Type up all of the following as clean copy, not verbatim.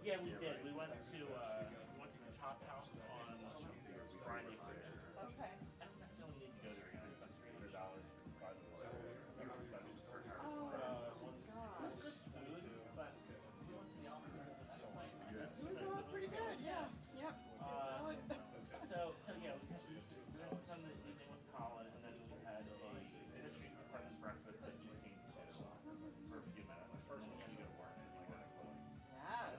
Yeah, we did. We went to the Chop House on Friday. Okay. I don't necessarily need to go there again. I spent $300 for 5 of those. Oh, Good food, but we went to the opposite. it was all pretty good. Yeah. Yep. So yeah, we went to spend the evening with Colin, and then we had a history breakfast that you came to for a few minutes. First, we had to go to work. Yeah.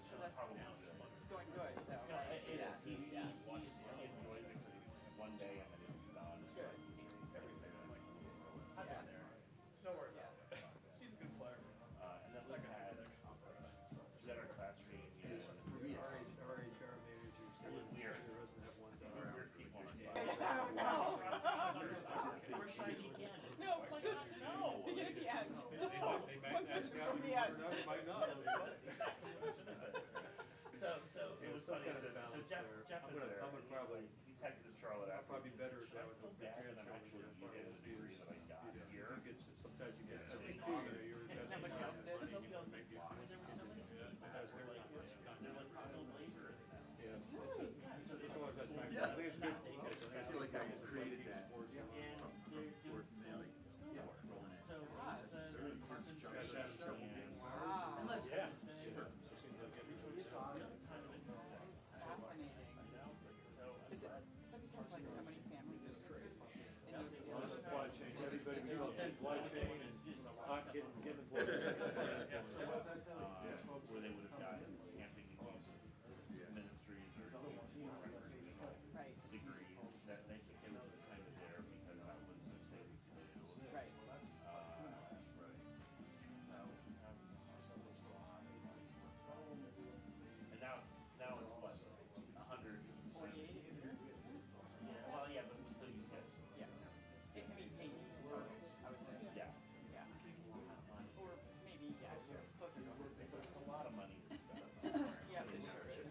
So that's probably good. It's going good. Though, It is. He enjoyed it because one day and then it was done. Good. Everything. I've been there. Don't worry about it. She's a good player. And then we had our class reading. For me, it's our HR manager. Weird. Her husband had one daughter. Weird people. We're shiny again. No, just begin at the end. Just tell us one sentence from the end. So it was funny. So Jeff was there. I'm gonna probably. He texted Charlotte after. Probably better if Should I I would feel bad that I'm actually using the degree that I got here? Sometimes you get So every they 2 years. Nobody else did. There were so many people that were like skilled laborers now. Yeah. Really? So they I think it's good. I feel like I created that. and they're doing schoolwork. So it's a carpentry and Wow. unless Yeah. it's kind of interesting. Fascinating. So Is it because like so many family businesses in those fields? Supply chain, everybody knows supply chain and not getting employees. where they would have gotten camping and ministries or recreational Right. degrees, that they think it was kind of there because that was sustainable to do. Right. And now it's what, 100? 48 acres? Yeah, well, yeah, but still you get. Yeah. It can be 80 total, I would say. Yeah. Yeah. Or maybe, yeah, sure, closer to 100. It's a lot of money to spend. Yeah, it sure is.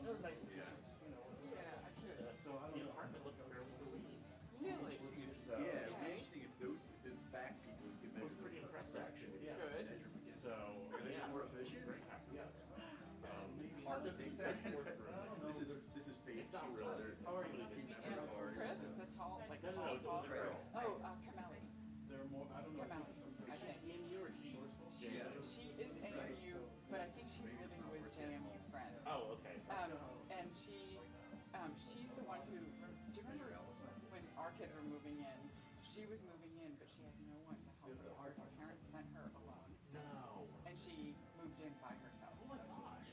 Those are nice. Yeah, I should. So the apartment looked fairly clean. Really? So, Yeah, it'd be interesting if those back people could It was measure. pretty impressive actually. Yeah. Good. So It's more efficient. very happy. Yeah. Hard to make that. This is fake. It's not real. How are you? And Chris, the tall, like No, tall, it's tall. a girl. Oh, Kamali. They're more, I don't know. Kamali, I think. EMU or she? She is AMU, but I think she's living with JMU friends. Oh, okay. And she's the one who, do you remember when our kids were moving in? She was moving in, but she had no one to help her. Her parents sent her alone. No. And she moved in by herself. Oh my gosh.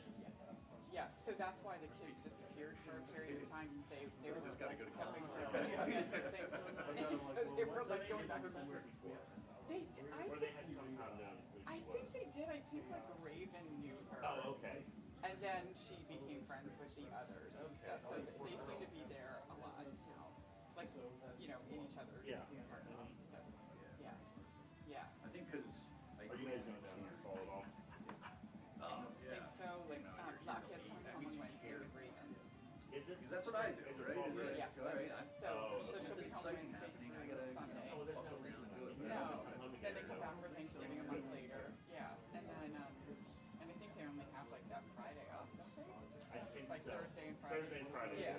Yeah, so that's why the kids disappeared for a period of time. They were Just gotta go to helping her. college. So they were like going back and somewhere forth. before. They, Or they had some kind of. I think they did. I think like Raven knew her. Oh, okay. And then she became friends with the others and stuff. So they seem to be there a lot now. Like, you know, in each other's Yeah. apartments and stuff. Yeah. Yeah. I think because. Are you guys going down this fall at all? I think so. Like, Lakia's coming home on Wednesday with Raven. Is it? Because that's what I do, right? It's like, Yeah, all right, so she'll something be home exciting Wednesday happening. I through gotta Sunday. Oh, there's no reason to do it. No, then they come back for Thanksgiving a month later. Yeah, and then, and I think they only have like that Friday off, don't they? I think Like so. Thursday and Friday. Thursday and Friday. Yeah.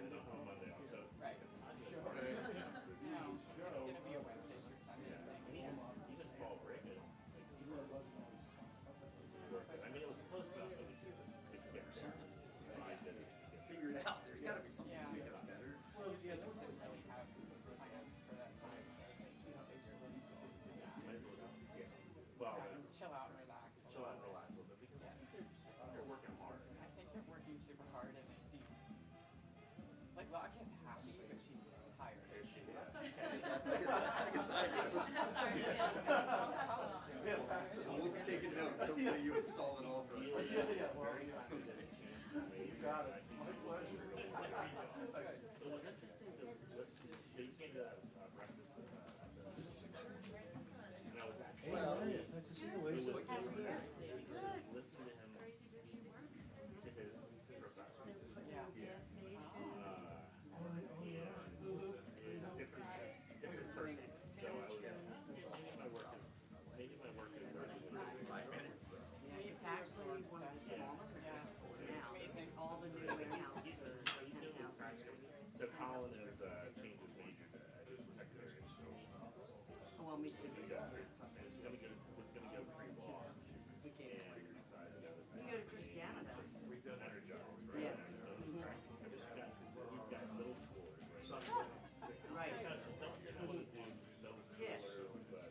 Oh, me too. It's gonna go pre-law. We can't. You go to Christiana though. Energized, right? Yeah. He's got little tools, Right. Don't do those Yes. schoolers, but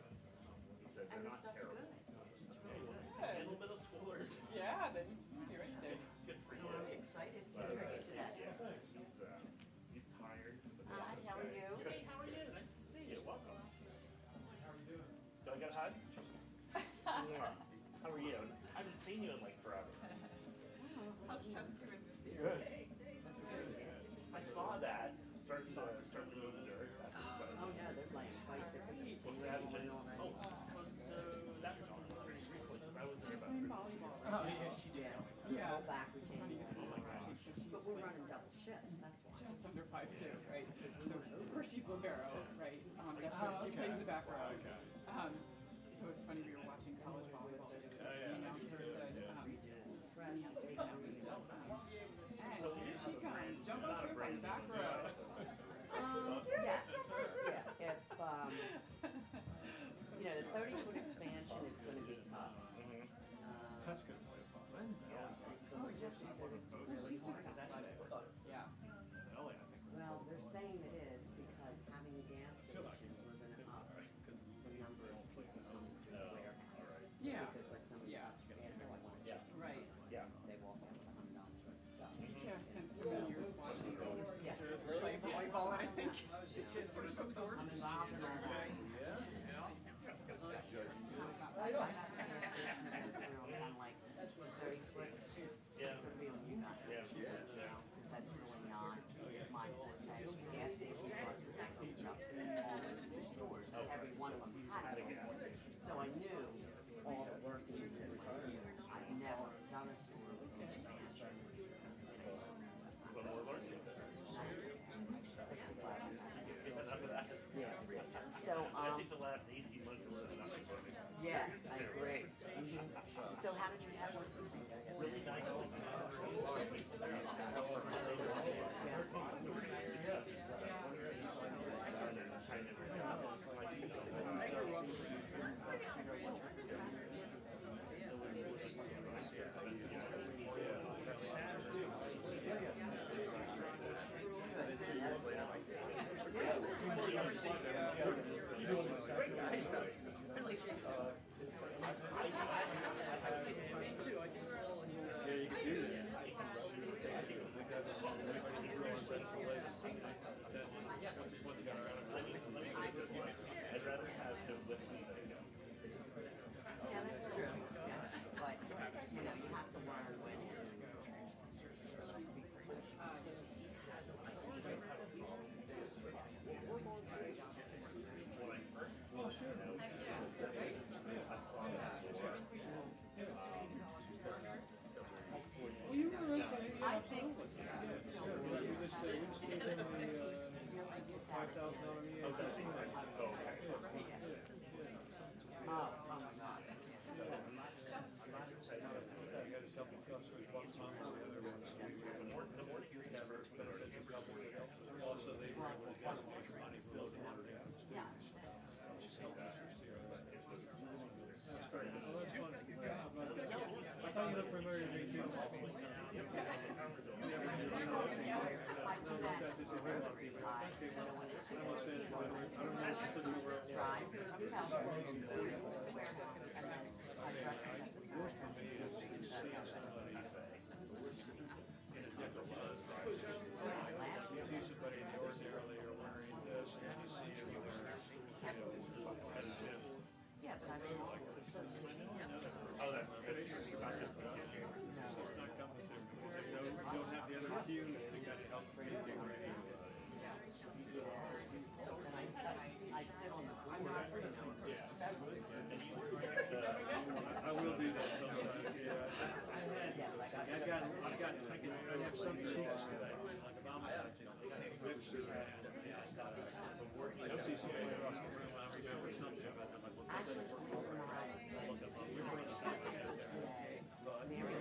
he said And they're the not stuff's terrible. good. It's really good. A little bit of schoolers. Yeah, then you can do anything. Good for So you. I'm excited to But, turn into that. yeah, he's tired. But Hi, how are you? Hey, how are you? Nice to see you. Welcome. How are you doing? Do I get a hug? How are you? I haven't seen you in like forever. How's doing this year? Good. I saw that. Start moving the dirt. That's exciting. Oh yeah, they're playing quite different. What's that? Oh, that was pretty recently. I was She's there playing about volleyball. Oh, yeah, she did. Yeah. Go back, we It's can't. funny because we're watching, so she's But we're running double shifts, that's why. just under 5'2", right? So of course she's libero, right? That's where she plays the back row. So it's funny, we were watching college volleyball. The announcer said, the announcer says, and here she comes, jumbo shrimp on the back row. Yes, yeah, if, you know, the 30-foot expansion is gonna be tough. Test gonna play when? Oh, yeah, she's just athletic. Yeah. Ellie, I think. Well, they're saying it is because having the gas stations, we're gonna up the number of people where. Yeah. Because like some of the Yeah. Edsill ones, Right. Yeah. they walk out with $100 worth of stuff. Yeah, I spent so many years watching my older sister play volleyball, and I think she's sort of absorbed. I'm involved in all that. I have to ask on like 30-foot, Yeah. it'll be on you guys. Yeah. You know, because that's really not my forte. Gas stations was hooked up always to stores, and every one of them had a gas station. So I knew all the workings that was here. I've never done a store with an expansion. One more learning. 65. Enough of that. Yeah. So, I think the last 18 months were enough of learning. yeah, I agree. So how did you have it? Really nice. I'd rather have him with me than him. Yeah, that's true. Yeah. But, you know, you have to learn when to. I think, Also, they were able to get some extra money for those water dams. yeah. I thought you looked for Mary Lee too. I do that. You know, when it's 16, drive from California to the warehouse, and then I breakfast at the Worst for me is seeing somebody you see somebody ordinarily are wearing this, and you see everywhere, at a gym. yeah, but I don't know. Oh, that's good. It's not just It's not coming through, because they don't have the other cues to kind of help get you ready. And I sit on the board, you know, I will do that sometimes, yeah. I have some sheets today, like if I'm at I'll see somebody across the room, I remember something about them. actually, believe it or not, Mary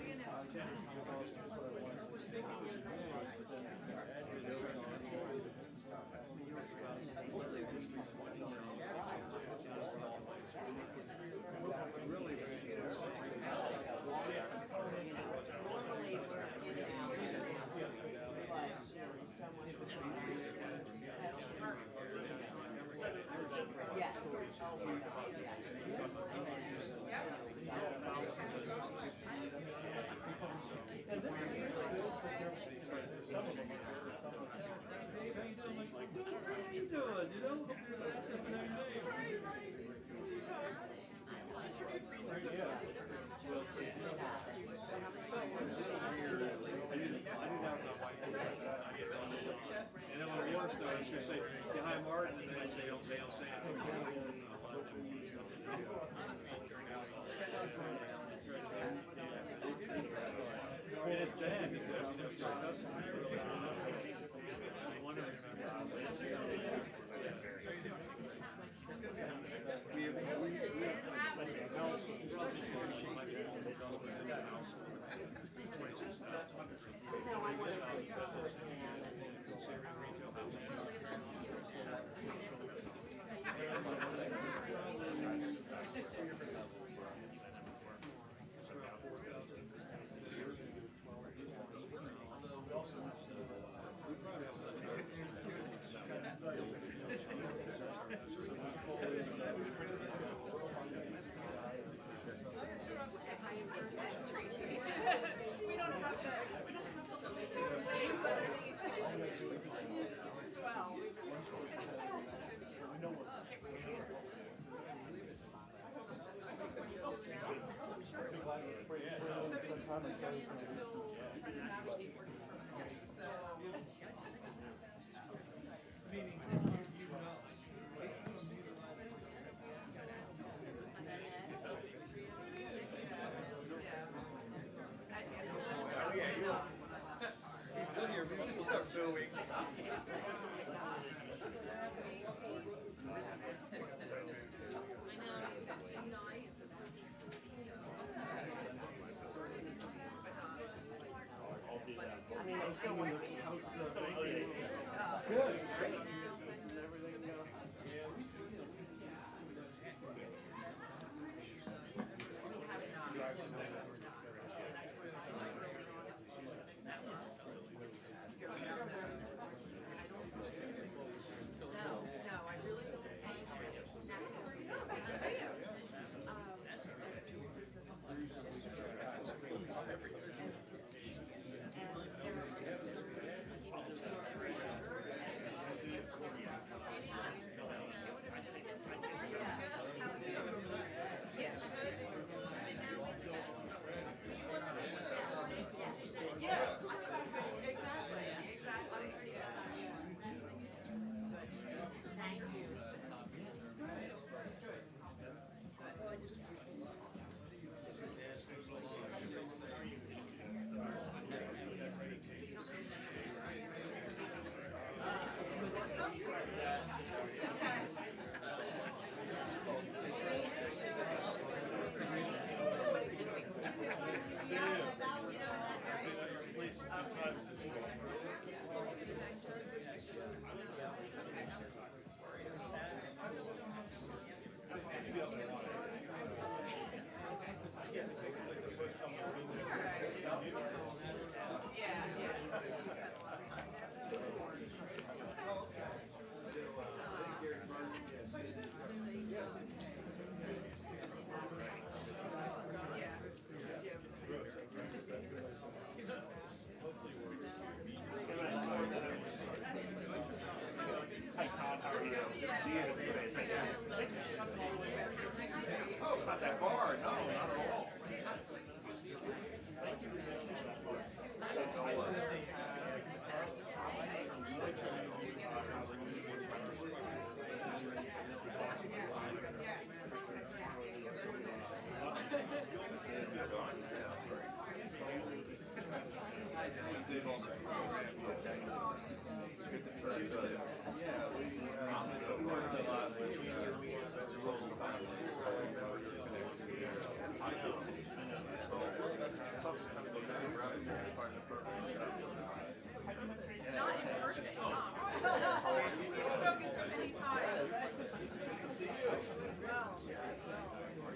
I should say, you hire Martin, and they say, don't say anything. I mean, it's bad because, you know, if you're a customer, you really don't wonder. Oh, it's not that far. No, not at all.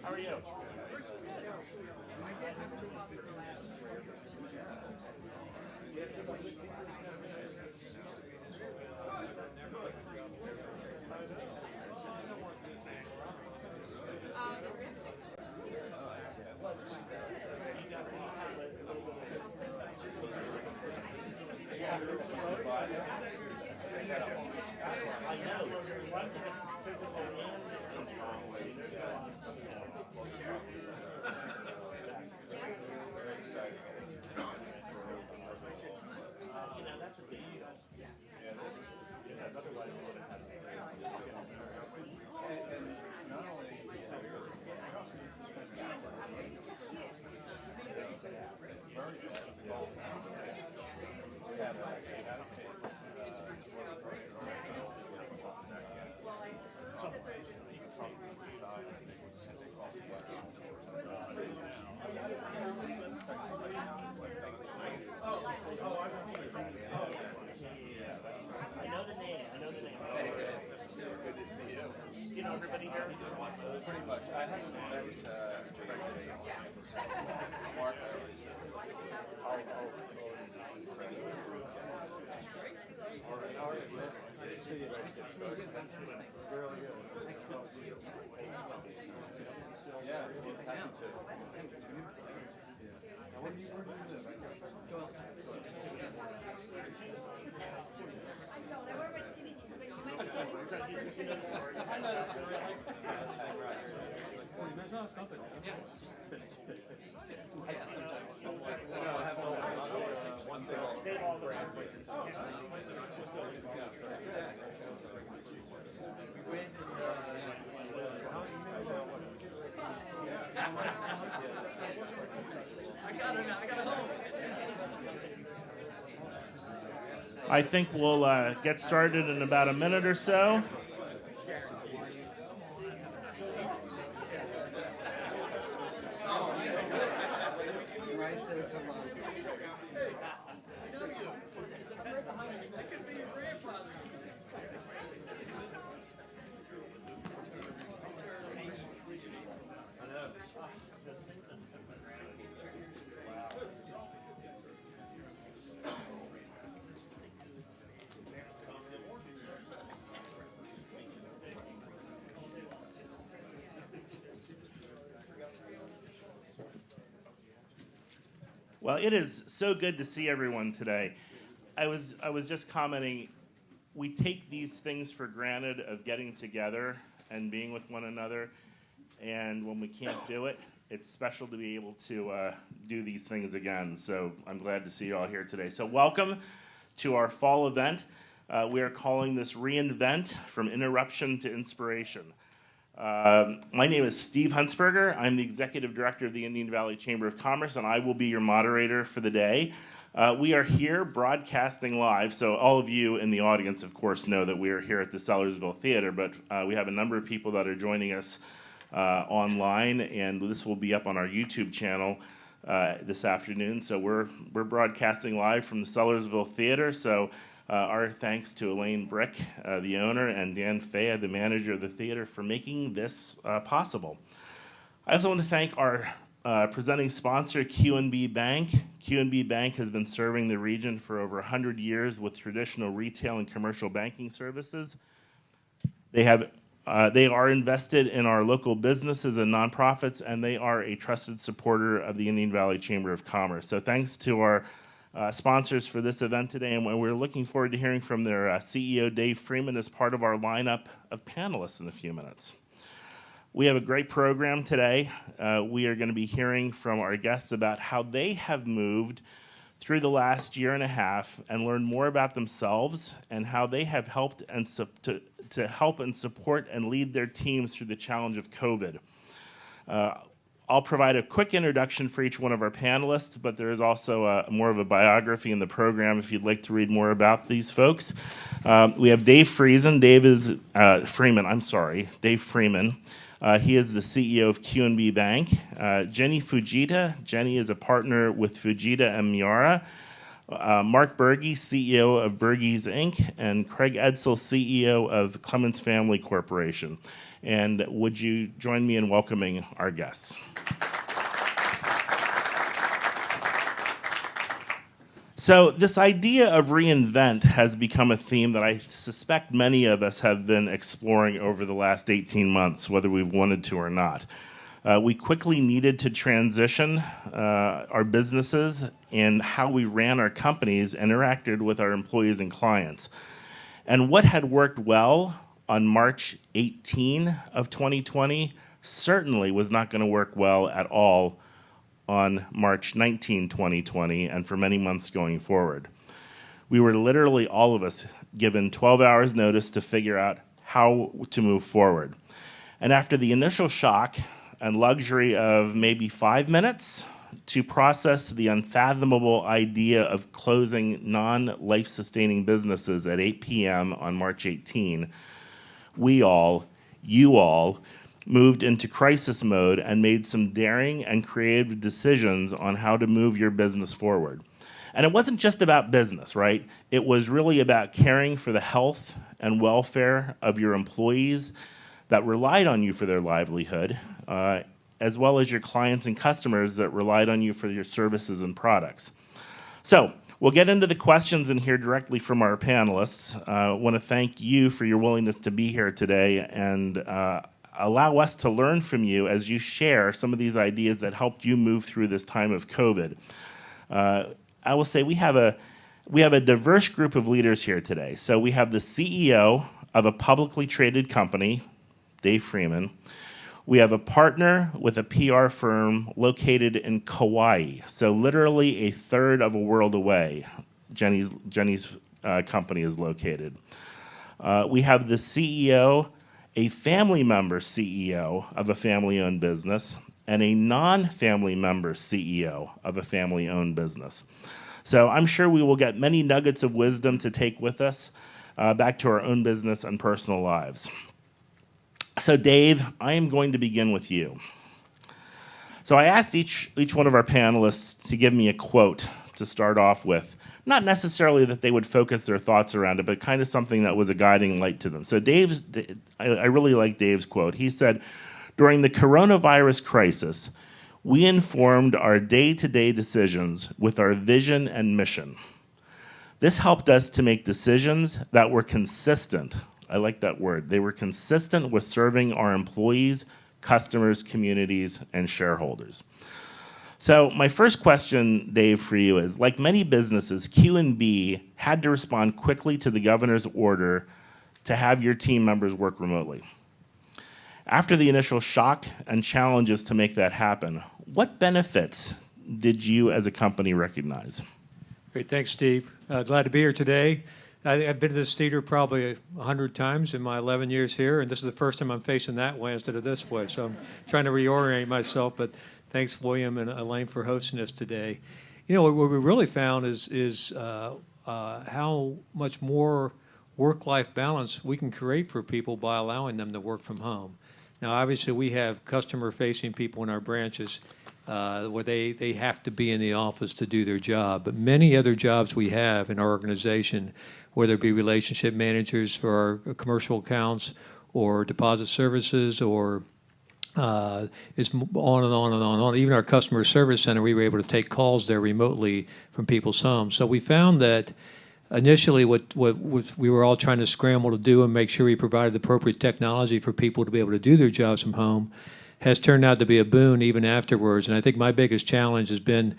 How are you? I know. One thing physical that's a big I know the name. You know everybody here? Pretty much. I haven't met Mark. Yeah, it's good. Happy to. Where do you live? I think we'll get started in about a minute or so. Well, it is so good to see everyone today. I was just commenting, we take these things for granted of getting together and being with one another, and when we can't do it, it's special to be able to do these things again. So I'm glad to see you all here today. So welcome to our fall event. We are calling this Reinvent, from Interruption to Inspiration. My name is Steve Hunsberger. I'm the Executive Director of the Indian Valley Chamber of Commerce, and I will be your moderator for the day. We are here broadcasting live, so all of you in the audience, of course, know that we are here at the Sellersville Theater, but we have a number of people that are joining us online, and this will be up on our YouTube channel this afternoon. So we're broadcasting live from the Sellersville Theater, so our thanks to Elaine Brick, the owner, and Dan Fea, the manager of the theater, for making this possible. I also want to thank our presenting sponsor, QNB Bank. QNB Bank has been serving the region for over 100 years with traditional retail and commercial banking services. They are invested in our local businesses and nonprofits, and they are a trusted supporter of the Indian Valley Chamber of Commerce. So thanks to our sponsors for this event today, and we're looking forward to hearing from their CEO, Dave Freeman, as part of our lineup of panelists in a few minutes. We have a great program today. We are going to be hearing from our guests about how they have moved through the last year and a half and learned more about themselves and how they have helped and to help and support and lead their teams through the challenge of COVID. I'll provide a quick introduction for each one of our panelists, but there is also more of a biography in the program if you'd like to read more about these folks. We have Dave Freeman. Dave Freeman. He is the CEO of QNB Bank. Jenny Fujita. Jenny is a partner with Fujita and Miara. Mark Bergey, CEO of Bergey's Inc., and Craig Edsill, CEO of Clemens Family Corporation. And would you join me in welcoming our guests? So this idea of reinvent has become a theme that I suspect many of us have been exploring over the last 18 months, whether we've wanted to or not. We quickly needed to transition our businesses and how we ran our companies, interacted with our employees and clients. And what had worked well on March 18 of 2020 certainly was not going to work well at all on March 19, 2020, and for many months going forward. We were literally, all of us, given 12 hours notice to figure out how to move forward. And after the initial shock and luxury of maybe 5 minutes to process the unfathomable idea of closing non-life-sustaining businesses at 8 p.m. on March 18, you all, moved into crisis mode and made some daring and creative decisions on how to move your business forward. And it wasn't just about business, right? It was really about caring for the health and welfare of your employees that relied on you for their livelihood, as well as your clients and customers that relied on you for your services and products. So we'll get into the questions and hear directly from our panelists. I want to thank you for your willingness to be here today and allow us to learn from you as you share some of these ideas that helped you move through this time of COVID. I will say we have a diverse group of leaders here today. So we have the CEO of a publicly traded company, Dave Freeman. We have a partner with a PR firm located in Kauai, so literally a third of a world away. Jenny's company is located. We have the CEO, a family member CEO of a family-owned business, and a non-family member CEO of a family-owned business. So I'm sure we will get many nuggets of wisdom to take with us back to our own business and personal lives. So Dave, I am going to begin with you. So I asked each one of our panelists to give me a quote to start off with. Not necessarily that they would focus their thoughts around it, but kind of something that was a guiding light to them. So I really like Dave's quote. He said, "During the coronavirus crisis, we informed our day-to-day decisions with our vision and mission. This helped us to make decisions that were consistent." I like that word. They were consistent with serving our employees, customers, communities, and shareholders. So my first question, Dave, for you is, like many businesses, Q&B had to respond quickly to the governor's order to have your team members work remotely. After the initial shock and challenges to make that happen, what benefits did you as a company recognize? Great, thanks, Steve. Glad to be here today. I've been to this theater probably 100 times in my 11 years here, and this is the first time I'm facing that way instead of this way. So I'm trying to reorient myself, but thanks, William and Elaine, for hosting us today. You know, what we really found is how much more work-life balance we can create for people by allowing them to work from home. Now, obviously, we have customer-facing people in our branches where they have to be in the office to do their job. But many other jobs we have in our organization, whether it be relationship managers for our commercial accounts or deposit services or it's on and on and on and on. Even our customer service center, we were able to take calls there remotely from people's homes. So we found that initially what we were all trying to scramble to do and make sure we provided the appropriate technology for people to be able to do their jobs from home has turned out to be a boon even afterwards. And I think my biggest challenge has been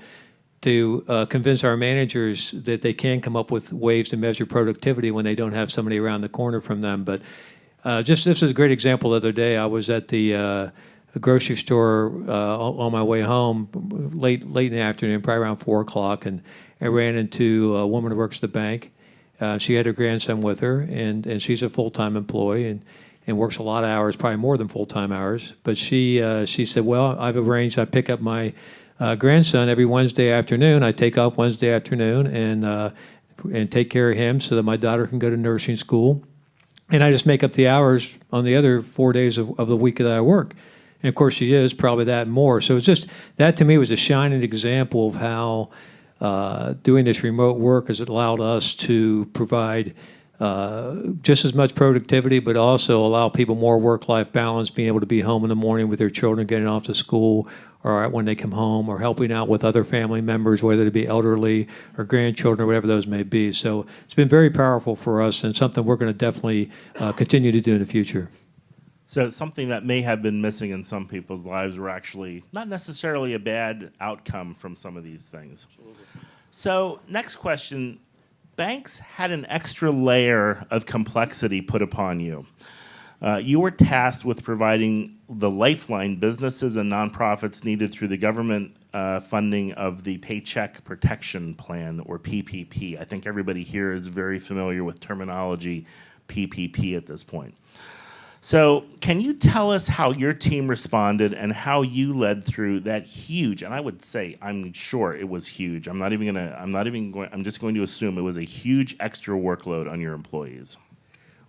to convince our managers that they can come up with ways to measure productivity when they don't have somebody around the corner from them. But this is a great example. The other day, I was at the grocery store on my way home late in the afternoon, probably around 4 o'clock, and I ran into a woman who works at the bank. She had her grandson with her, and she's a full-time employee and works a lot of hours, probably more than full-time hours. But she said, well, I've arranged, I pick up my grandson every Wednesday afternoon. I take off Wednesday afternoon and take care of him so that my daughter can go to nursing school. And I just make up the hours on the other 4 days of the week that I work. And of course she is, probably that and more. So it's just, that to me was a shining example of how doing this remote work has allowed us to provide just as much productivity, but also allow people more work-life balance, being able to be home in the morning with their children getting off to school, or when they come home, or helping out with other family members, whether it be elderly or grandchildren or whatever those may be. So it's been very powerful for us and something we're going to definitely continue to do in the future. So something that may have been missing in some people's lives were actually not necessarily a bad outcome from some of these things. Absolutely. So next question, banks had an extra layer of complexity put upon you. You were tasked with providing the lifeline businesses and nonprofits needed through the government funding of the Paycheck Protection Plan, or PPP. I think everybody here is very familiar with terminology PPP at this point. So can you tell us how your team responded and how you led through that huge, and I would say, I'm sure it was huge. I'm just going to assume it was a huge extra workload on your employees.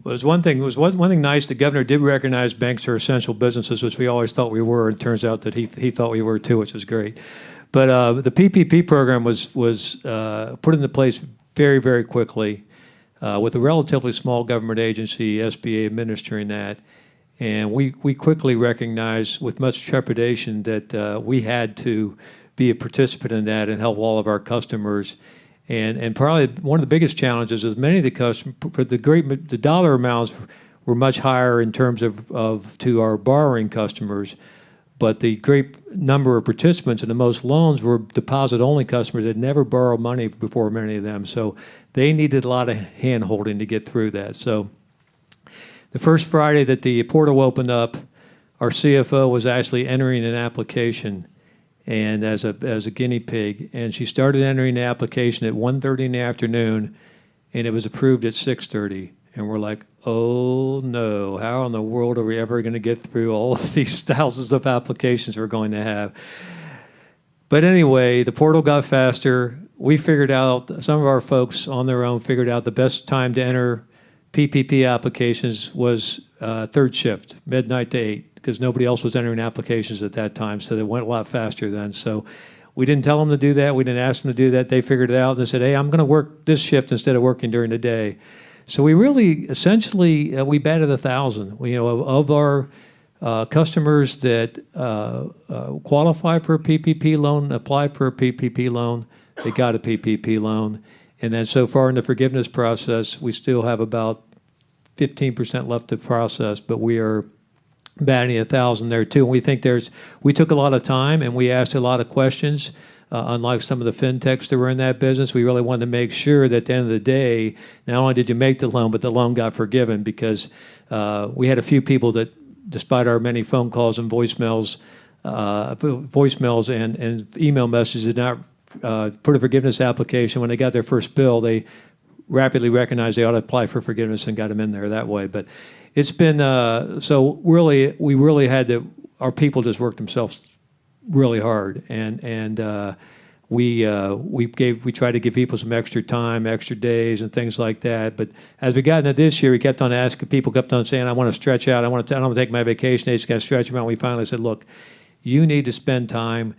Well, one thing nice. The governor did recognize banks are essential businesses, which we always thought we were. It turns out that he thought we were too, which was great. But the PPP program was put into place very, very quickly with a relatively small government agency, SBA, administering that. And we quickly recognized with much trepidation that we had to be a participant in that and help all of our customers. And probably one of the biggest challenges is many of the customers, the dollar amounts were much higher in terms of to our borrowing customers, but the great number of participants and the most loans were deposit-only customers that never borrowed money before, many of them. So they needed a lot of hand-holding to get through that. So the first Friday that the portal opened up, our CFO was actually entering an application and as a guinea pig, and she started entering the application at 1:30 in the afternoon, and it was approved at 6:30. And we're like, oh no, how in the world are we ever going to get through all of these thousands of applications we're going to have? But anyway, the portal got faster. We figured out, some of our folks on their own figured out the best time to enter PPP applications was third shift, midnight to 8. Because nobody else was entering applications at that time, so they went a lot faster then. So we didn't tell them to do that. We didn't ask them to do that. They figured it out and they said, hey, I'm going to work this shift instead of working during the day. So we really, essentially, we batted 1,000. Of our customers that qualify for a PPP loan, apply for a PPP loan, they got a PPP loan. And then so far in the forgiveness process, we still have about 15% left to process, but we are batting 1,000 there too. And we think we took a lot of time and we asked a lot of questions. Unlike some of the fintechs that were in that business, we really wanted to make sure that at the end of the day, not only did you make the loan, but the loan got forgiven, because we had a few people that, despite our many phone calls and voicemails and email messages, did not put a forgiveness application. When they got their first bill, they rapidly recognized they ought to apply for forgiveness and got them in there that way. But it's been so really, we really had to. Our people just worked themselves really hard, and we tried to give people some extra time, extra days, and things like that. But as we got into this year, we kept on asking. People kept on saying, "I want to stretch out. I don't want to take my vacation days. Got to stretch them out." And we finally said, "Look, you need to spend time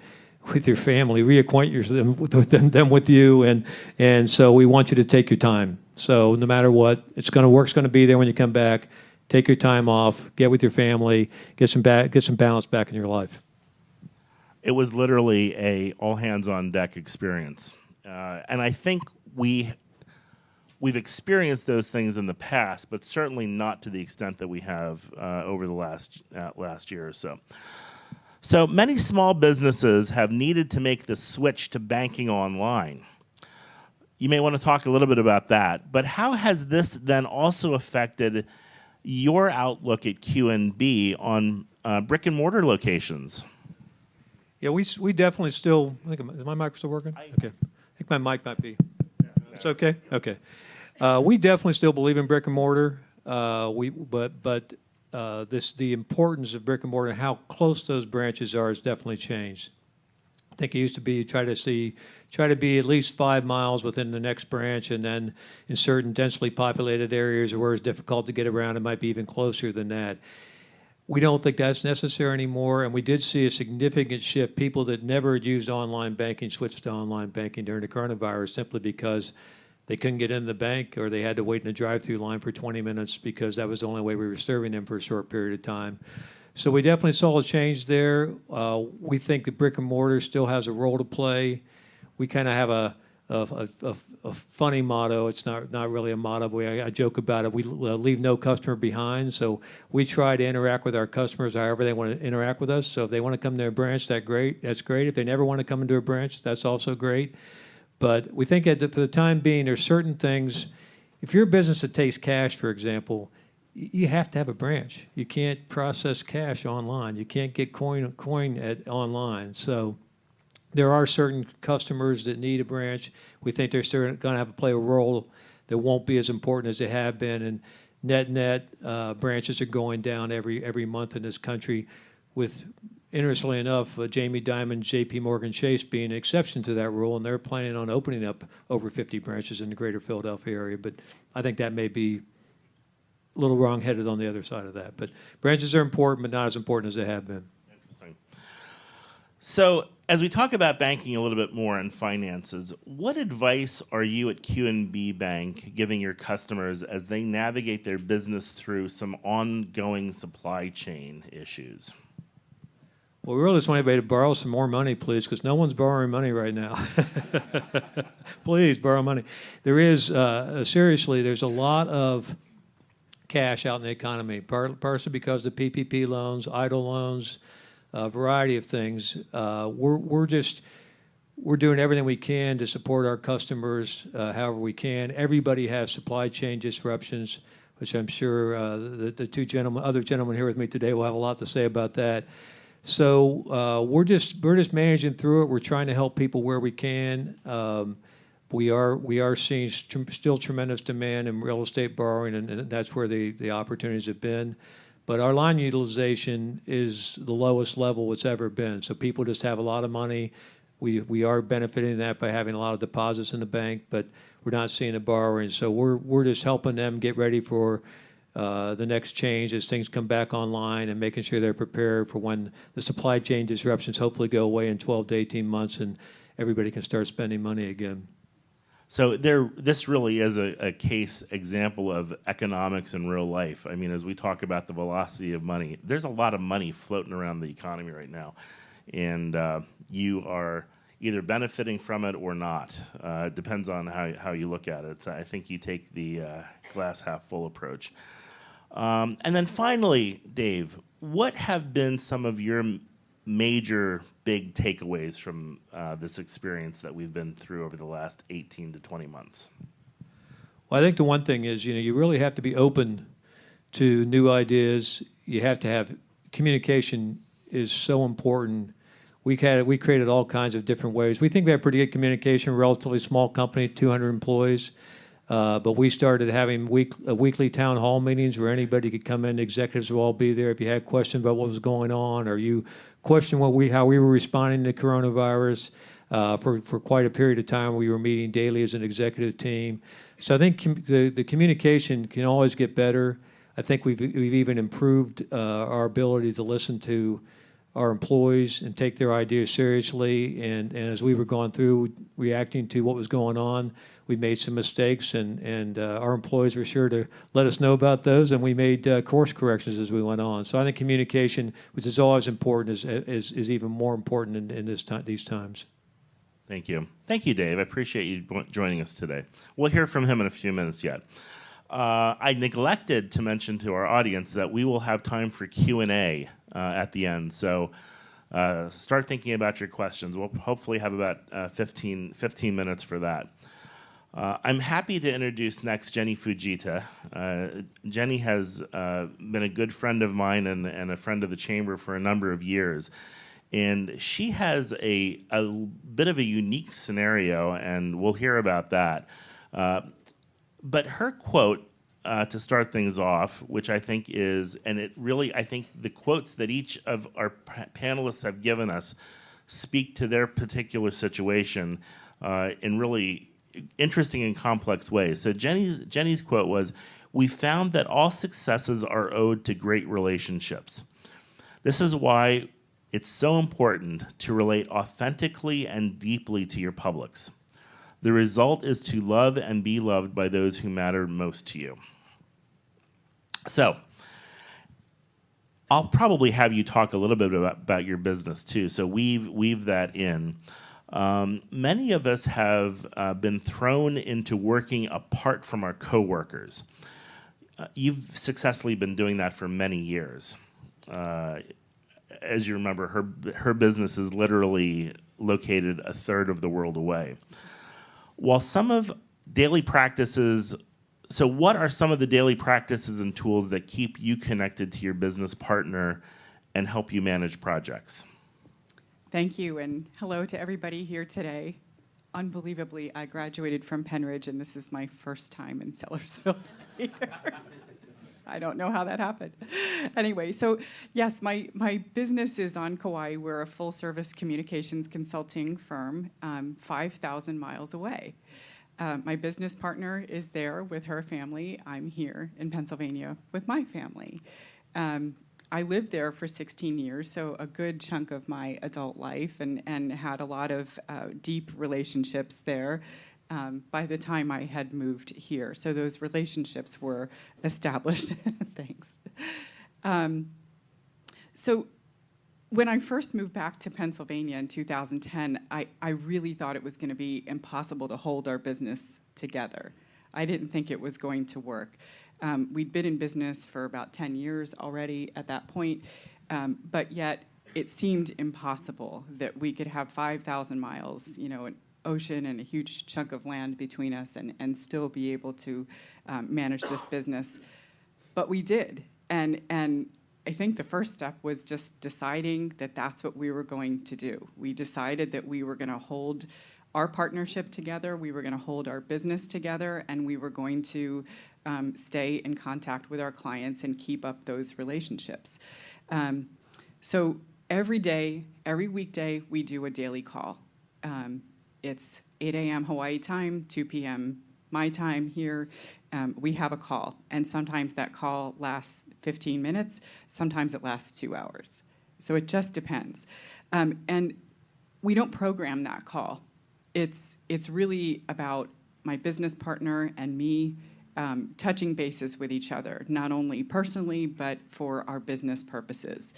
with your family, reacquaint them with you, and so we want you to take your time. So no matter what, work's going to be there when you come back. Take your time off, get with your family, get some balance back in your life." It was literally a all hands on deck experience, and I think we've experienced those things in the past, but certainly not to the extent that we have over the last year or so. So many small businesses have needed to make the switch to banking online. You may want to talk a little bit about that, but how has this then also affected your outlook at QNB on brick and mortar locations? Yeah, we definitely still. Is my mic still working? Okay, I think my mic might be. It's okay. Okay, we definitely still believe in brick and mortar. But the importance of brick and mortar and how close those branches are has definitely changed. I think it used to be try to be at least 5 miles within the next branch, and then in certain densely populated areas where it's difficult to get around, it might be even closer than that. We don't think that's necessary anymore, and we did see a significant shift. People that never had used online banking switched to online banking during the coronavirus simply because they couldn't get in the bank, or they had to wait in a drive-through line for 20 minutes because that was the only way we were serving them for a short period of time. So we definitely saw a change there. We think that brick and mortar still has a role to play. We kind of have a funny motto. It's not really a motto, but I joke about it. We leave no customer behind. So we try to interact with our customers however they want to interact with us. So if they want to come to a branch, that's great. If they never want to come into a branch, that's also great. But we think that for the time being, there's certain things. If you're a business that takes cash, for example, you have to have a branch. You can't process cash online. You can't get coin online. So There are certain customers that need a branch. We think they're still going to have to play a role that won't be as important as they have been. And net, branches are going down every month in this country, with, interestingly enough, Jamie Dimon, J.P. Morgan Chase being an exception to that rule, and they're planning on opening up over 50 branches in the greater Philadelphia area. But I think that may be a little wrong-headed on the other side of that. But branches are important, but not as important as they have been. Interesting. So as we talk about banking a little bit more and finances, what advice are you at Q&B Bank giving your customers as they navigate their business through some ongoing supply chain issues? Well, we really just want everybody to borrow some more money, please, because no one's borrowing money right now. Please, borrow money. There is, seriously, there's a lot of cash out in the economy, partially because of the PPP loans, idle loans, a variety of things. We're doing everything we can to support our customers however we can. Everybody has supply chain disruptions, which I'm sure the other gentlemen here with me today will have a lot to say about that. So we're just managing through it. We're trying to help people where we can. We are seeing still tremendous demand in real estate borrowing, and that's where the opportunities have been. But our line utilization is the lowest level it's ever been. So people just have a lot of money. We are benefiting that by having a lot of deposits in the bank, but we're not seeing the borrowing. So we're just helping them get ready for the next change as things come back online, and making sure they're prepared for when the supply chain disruptions hopefully go away in 12 to 18 months and everybody can start spending money again. So this really is a case example of economics in real life. I mean, as we talk about the velocity of money, there's a lot of money floating around the economy right now, and you are either benefiting from it or not. It depends on how you look at it. So I think you take the glass half full approach. And then finally, Dave, what have been some of your major big takeaways from this experience that we've been through over the last 18 to 20 months? Well, I think the one thing is, you really have to be open to new ideas. You have to have communication is so important. We created all kinds of different ways. We think we have pretty good communication, relatively small company, 200 employees. But we started having weekly town hall meetings where anybody could come in. Executives will all be there. If you had questions about what was going on, or you questioned how we were responding to coronavirus, for quite a period of time, we were meeting daily as an executive team. So I think the communication can always get better. I think we've even improved our ability to listen to our employees and take their ideas seriously. And as we were going through reacting to what was going on, we made some mistakes, and our employees were sure to let us know about those, and we made course corrections as we went on. So I think communication, which is always important, is even more important in these times. Thank you. Thank you, Dave. I appreciate you joining us today. We'll hear from him in a few minutes yet. I neglected to mention to our audience that we will have time for Q&A at the end. So start thinking about your questions. We'll hopefully have about 15 minutes for that. I'm happy to introduce next Jenny Fujita. Jenny has been a good friend of mine and a friend of the Chamber for a number of years. And she has a bit of a unique scenario, and we'll hear about that. But her quote to start things off, which I think is, and it really, I think the quotes that each of our panelists have given us speak to their particular situation in really interesting and complex ways. So Jenny's quote was, "We found that all successes are owed to great relationships. This is why it's so important to relate authentically and deeply to your publics. The result is to love and be loved by those who matter most to you." So I'll probably have you talk a little bit about your business too, so weave that in. Many of us have been thrown into working apart from our coworkers. You've successfully been doing that for many years. As you remember, her business is literally located a third of the world away. While some of daily practices, so what are some of the daily practices and tools that keep you connected to your business partner and help you manage projects? Thank you, and hello to everybody here today. Unbelievably, I graduated from Penridge, and this is my first time in Sellersville. I don't know how that happened. Anyway, so yes, my business is on Kauai. We're a full-service communications consulting firm, 5,000 miles away. My business partner is there with her family. I'm here in Pennsylvania with my family. I lived there for 16 years, so a good chunk of my adult life, and had a lot of deep relationships there by the time I had moved here. So those relationships were established. Thanks. So when I first moved back to Pennsylvania in 2010, I really thought it was going to be impossible to hold our business together. I didn't think it was going to work. We'd been in business for about 10 years already at that point, but yet it seemed impossible that we could have 5,000 miles, an ocean and a huge chunk of land between us and still be able to manage this business. But we did, and I think the first step was just deciding that that's what we were going to do. We decided that we were going to hold our partnership together, we were going to hold our business together, and we were going to stay in contact with our clients and keep up those relationships. So every day, every weekday, we do a daily call. It's 8 a.m. Hawaii time, 2 p.m. my time here. We have a call, and sometimes that call lasts 15 minutes, sometimes it lasts 2 hours. So it just depends. And we don't program that call. It's really about my business partner and me touching bases with each other, not only personally, but for our business purposes.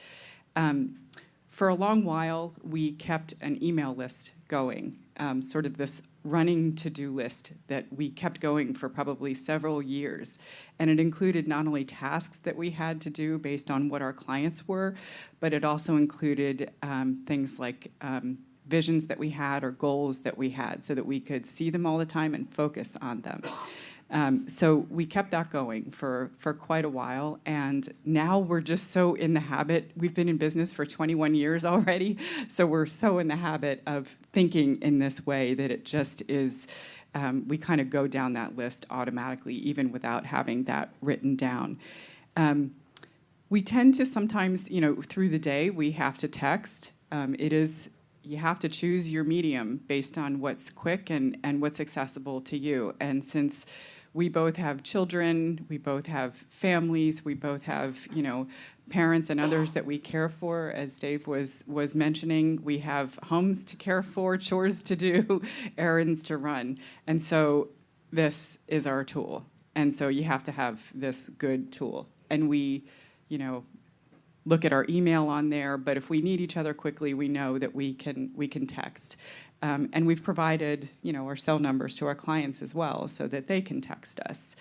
For a long while, we kept an email list going, sort of this running to-do list that we kept going for probably several years. And it included not only tasks that we had to do based on what our clients were, but it also included things like visions that we had or goals that we had so that we could see them all the time and focus on them. So we kept that going for quite a while, and now we're just so in the habit. We've been in business for 21 years already, so we're so in the habit of thinking in this way that it just is, we kind of go down that list automatically, even without having that written down. We tend to sometimes, through the day, we have to text. You have to choose your medium based on what's quick and what's accessible to you. And since we both have children, we both have families, we both have, parents and others that we care for, as Dave was mentioning, we have homes to care for, chores to do, errands to run. And so this is our tool. And so you have to have this good tool. And we, look at our email on there, but if we need each other quickly, we know that we can text. And we've provided, our cell numbers to our clients as well so that they can text us.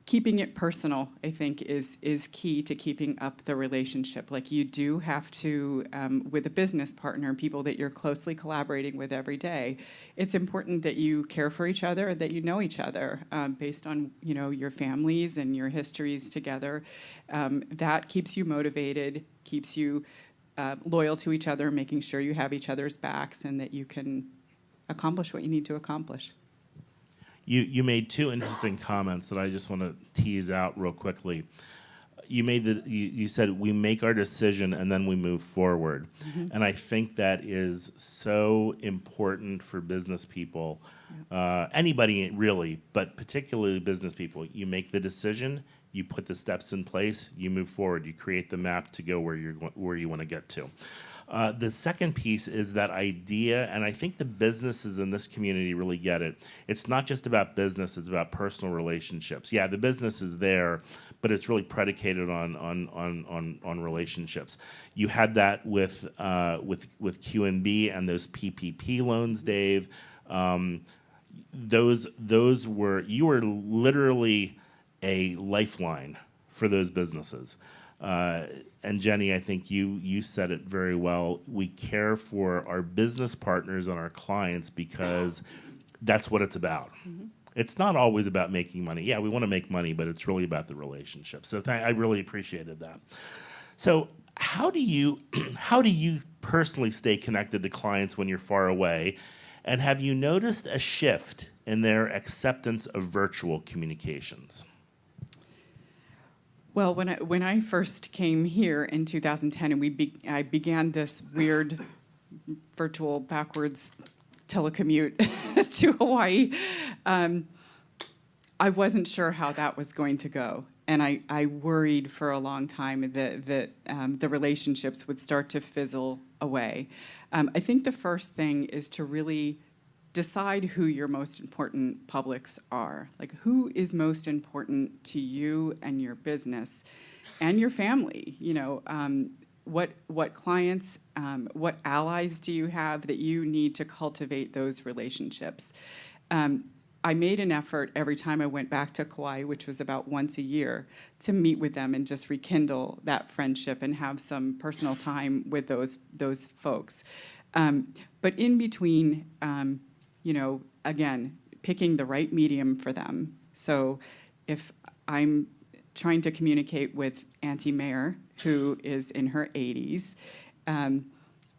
Keeping it personal, I think, is key to keeping up the relationship. Like you do have to, with a business partner, people that you're closely collaborating with every day, it's important that you care for each other, that you know each other based on, your families and your histories together. That keeps you motivated, keeps you loyal to each other, making sure you have each other's backs and that you can accomplish what you need to accomplish. You made two interesting comments that I just want to tease out real quickly. You said we make our decision and then we move forward. Mm-hmm. And I think that is so important for business people, anybody really, but particularly business people. You make the decision, you put the steps in place, you move forward, you create the map to go where you want to get to. The second piece is that idea, and I think the businesses in this community really get it. It's not just about business; it's about personal relationships. Yeah, the business is there, but it's really predicated on relationships. You had that with Q&B and those PPP loans, Dave. Those were, you were literally a lifeline for those businesses. And Jenny, I think you said it very well. We care for our business partners and our clients because that's what it's about. Mm-hmm. It's not always about making money. Yeah, we want to make money, but it's really about the relationship. So I really appreciated that. So how do you how do you personally stay connected to clients when you're far away? And have you noticed a shift in their acceptance of virtual communications? Well, when I first came here in 2010, and I began this weird virtual backwards telecommute to Hawaii, I wasn't sure how that was going to go. And I worried for a long time that the relationships would start to fizzle away. I think the first thing is to really decide who your most important publics are. Like, who is most important to you and your business and your family? You know, what clients, what allies do you have that you need to cultivate those relationships? I made an effort every time I went back to Kauai, which was about once a year, to meet with them and just rekindle that friendship and have some personal time with those folks. But in between, you know, again, picking the right medium for them. So if I'm trying to communicate with Auntie Mayor, who is in her 80s,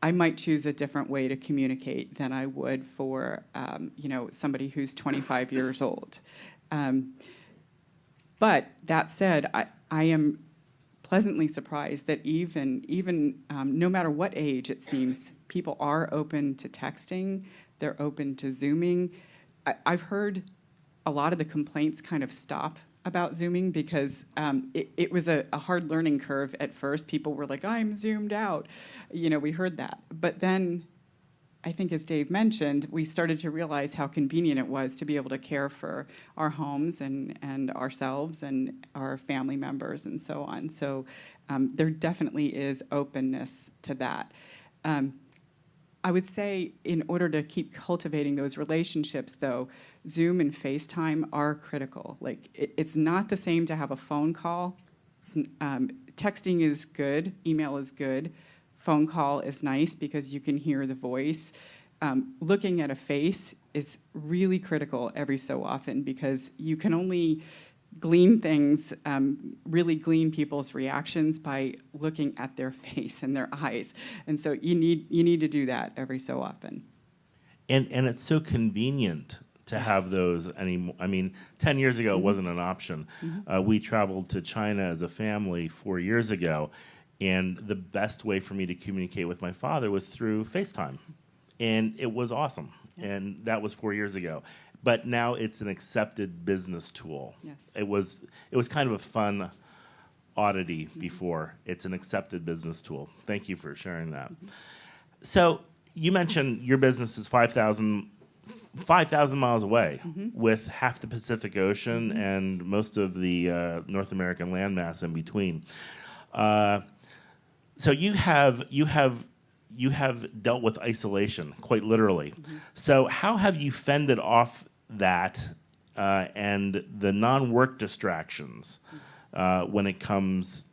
I might choose a different way to communicate than I would for, you know, somebody who's 25 years old. But that said, I am pleasantly surprised that even no matter what age, it seems, people are open to texting, they're open to Zooming. I've heard a lot of the complaints kind of stop about Zooming because it was a hard learning curve at first. People were like, I'm Zoomed out. You know, we heard that. But then, I think as Dave mentioned, we started to realize how convenient it was to be able to care for our homes and ourselves and our family members and so on. So there definitely is openness to that. I would say in order to keep cultivating those relationships, though, Zoom and FaceTime are critical. Like, it's not the same to have a phone call. Texting is good, email is good, phone call is nice because you can hear the voice. Looking at a face is really critical every so often because you can only glean things, really glean people's reactions by looking at their face and their eyes. And so you need to do that every so often. And it's so convenient to have those anymore. I mean, 10 years ago, it wasn't an option. We traveled to China as a family 4 years ago, and the best way for me to communicate with my father was through FaceTime. And it was awesome. And that was 4 years ago. But now it's an accepted business tool. Yes. It was kind of a fun oddity before. It's an accepted business tool. Thank you for sharing that. So you mentioned your business is 5,000 miles away with half the Pacific Ocean and most of the North American landmass in between. So you have dealt with isolation, quite literally. So how have you fended off that and the non-work distractions when it comes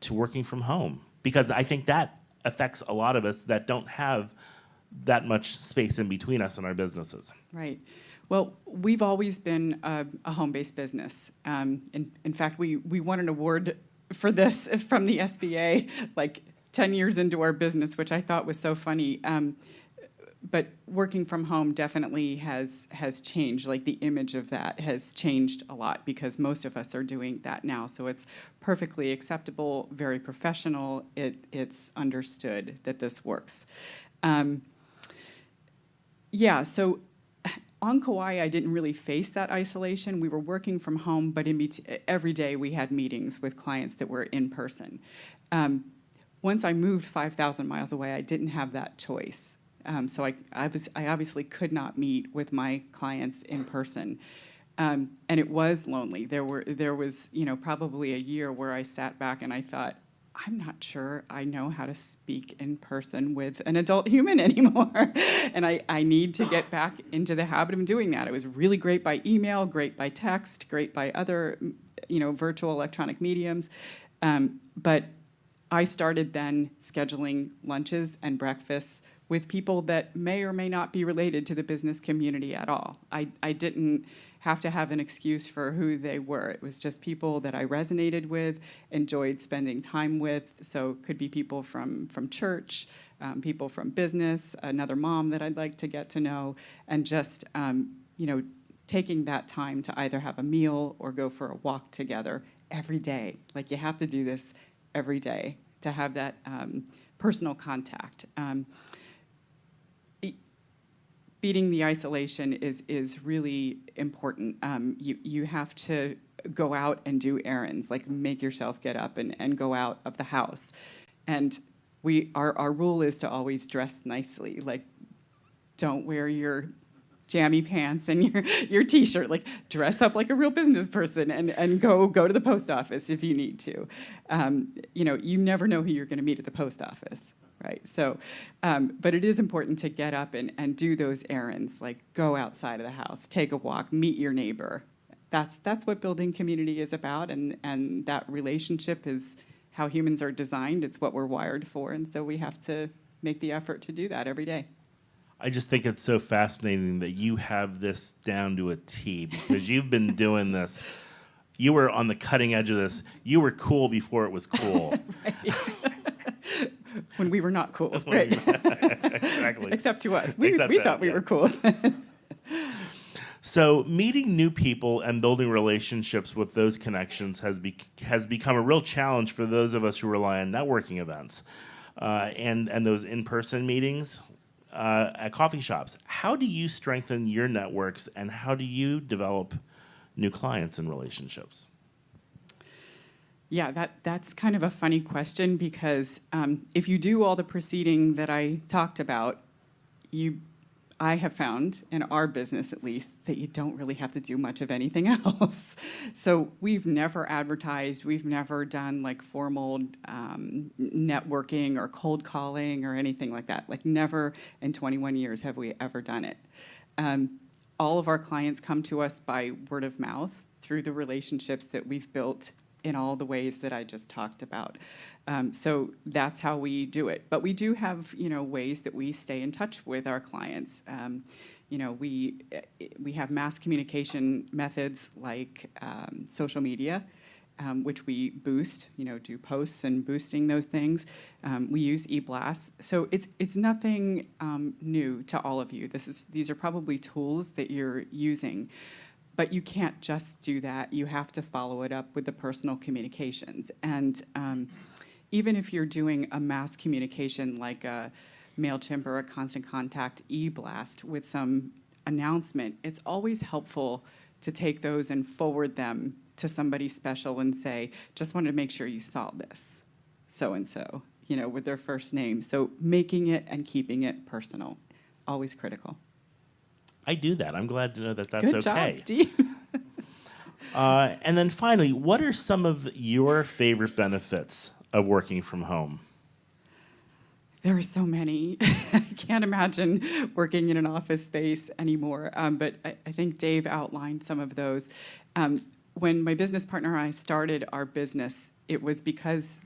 to working from home? Because I think that affects a lot of us that don't have that much space in between us and our businesses. Right. Well, we've always been a home-based business. In fact, we won an award for this from the SBA like 10 years into our business, which I thought was so funny. But working from home definitely has changed. Like, the image of that has changed a lot because most of us are doing that now. So it's perfectly acceptable, very professional. It's understood that this works. So on Kauai, I didn't really face that isolation. We were working from home, but every day we had meetings with clients that were in person. Once I moved 5,000 miles away, I didn't have that choice. So I obviously could not meet with my clients in person. And it was lonely. There was probably a year where I sat back and I thought, I'm not sure I know how to speak in person with an adult human anymore. And I need to get back into the habit of doing that. It was really great by email, great by text, great by other virtual electronic mediums. But I started then scheduling lunches and breakfasts with people that may or may not be related to the business community at all. I didn't have to have an excuse for who they were. It was just people that I resonated with, enjoyed spending time with. So it could be people from church, people from business, another mom that I'd like to get to know, and just taking that time to either have a meal or go for a walk together every day. Like, you have to do this every day to have that personal contact. Beating the isolation is really important. You have to go out and do errands, like make yourself get up and go out of the house. And our rule is to always dress nicely. Like, don't wear your jammy pants and your t-shirt. Like, dress up like a real business person and go to the post office if you need to. You never know who you're going to meet at the post office, right? So, but it is important to get up and do those errands, like go outside of the house, take a walk, meet your neighbor. That's what building community is about, and that relationship is how humans are designed. It's what we're wired for, and so we have to make the effort to do that every day. I just think it's so fascinating that you have this down to a T, because you've been doing this. You were on the cutting edge of this. You were cool before it was cool. Right. When we were not cool, right? Exactly. Except to us. We Except thought we were cool. So meeting new people and building relationships with those connections has become a real challenge for those of us who rely on networking events and those in-person meetings at coffee shops. How do you strengthen your networks, and how do you develop new clients and relationships? Yeah, that's kind of a funny question, because if you do all the preceding that I talked about, I have found, in our business at least, that you don't really have to do much of anything else. So we've never advertised, we've never done like formal networking or cold calling or anything like that. Like, never in 21 years have we ever done it. All of our clients come to us by word of mouth through the relationships that we've built in all the ways that I just talked about. So that's how we do it. But we do have, ways that we stay in touch with our clients. We have mass communication methods like social media, which we boost, do posts and boosting those things. We use e-blasts. So it's nothing new to all of you. These are probably tools that you're using. But you can't just do that. You have to follow it up with the personal communications. And even if you're doing a mass communication like a MailChimp or a Constant Contact e-blast with some announcement, it's always helpful to take those and forward them to somebody special and say, just wanted to make sure you saw this, so-and-so, with their first name. So making it and keeping it personal, always critical. I do that. I'm glad to know that that's okay. Good job, Steve. And then finally, what are some of your favorite benefits of working from home? There are so many. I can't imagine working in an office space anymore. But I think Dave outlined some of those. When my business partner and I started our business, it was because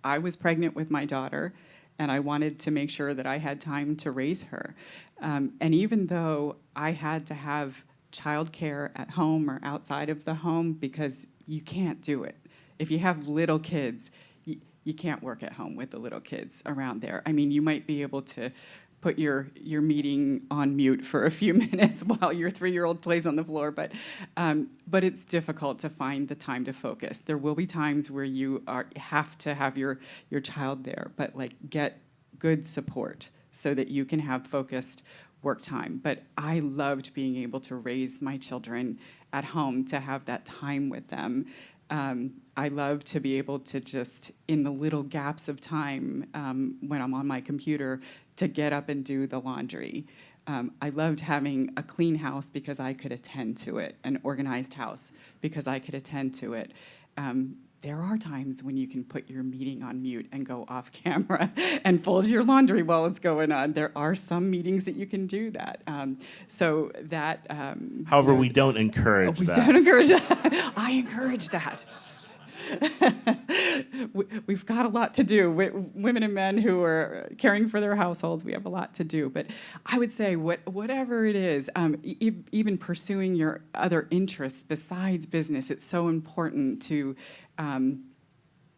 I was pregnant with my daughter, and I wanted to make sure that I had time to raise her. And even though I had to have childcare at home or outside of the home, because you can't do it. If you have little kids, you can't work at home with the little kids around there. I mean, you might be able to put your meeting on mute for a few minutes while your 3-year-old plays on the floor, but it's difficult to find the time to focus. There will be times where you have to have your child there, but get good support so that you can have focused work time. But I loved being able to raise my children at home, to have that time with them. I love to be able to just, in the little gaps of time when I'm on my computer, to get up and do the laundry. I loved having a clean house because I could attend to it, an organized house because I could attend to it. There are times when you can put your meeting on mute and go off camera and fold your laundry while it's going on. There are some meetings that you can do that. So that. However, we don't encourage that. We don't encourage that. I encourage that. We've got a lot to do. Women and men who are caring for their households, we have a lot to do. But I would say whatever it is, even pursuing your other interests besides business, it's so important to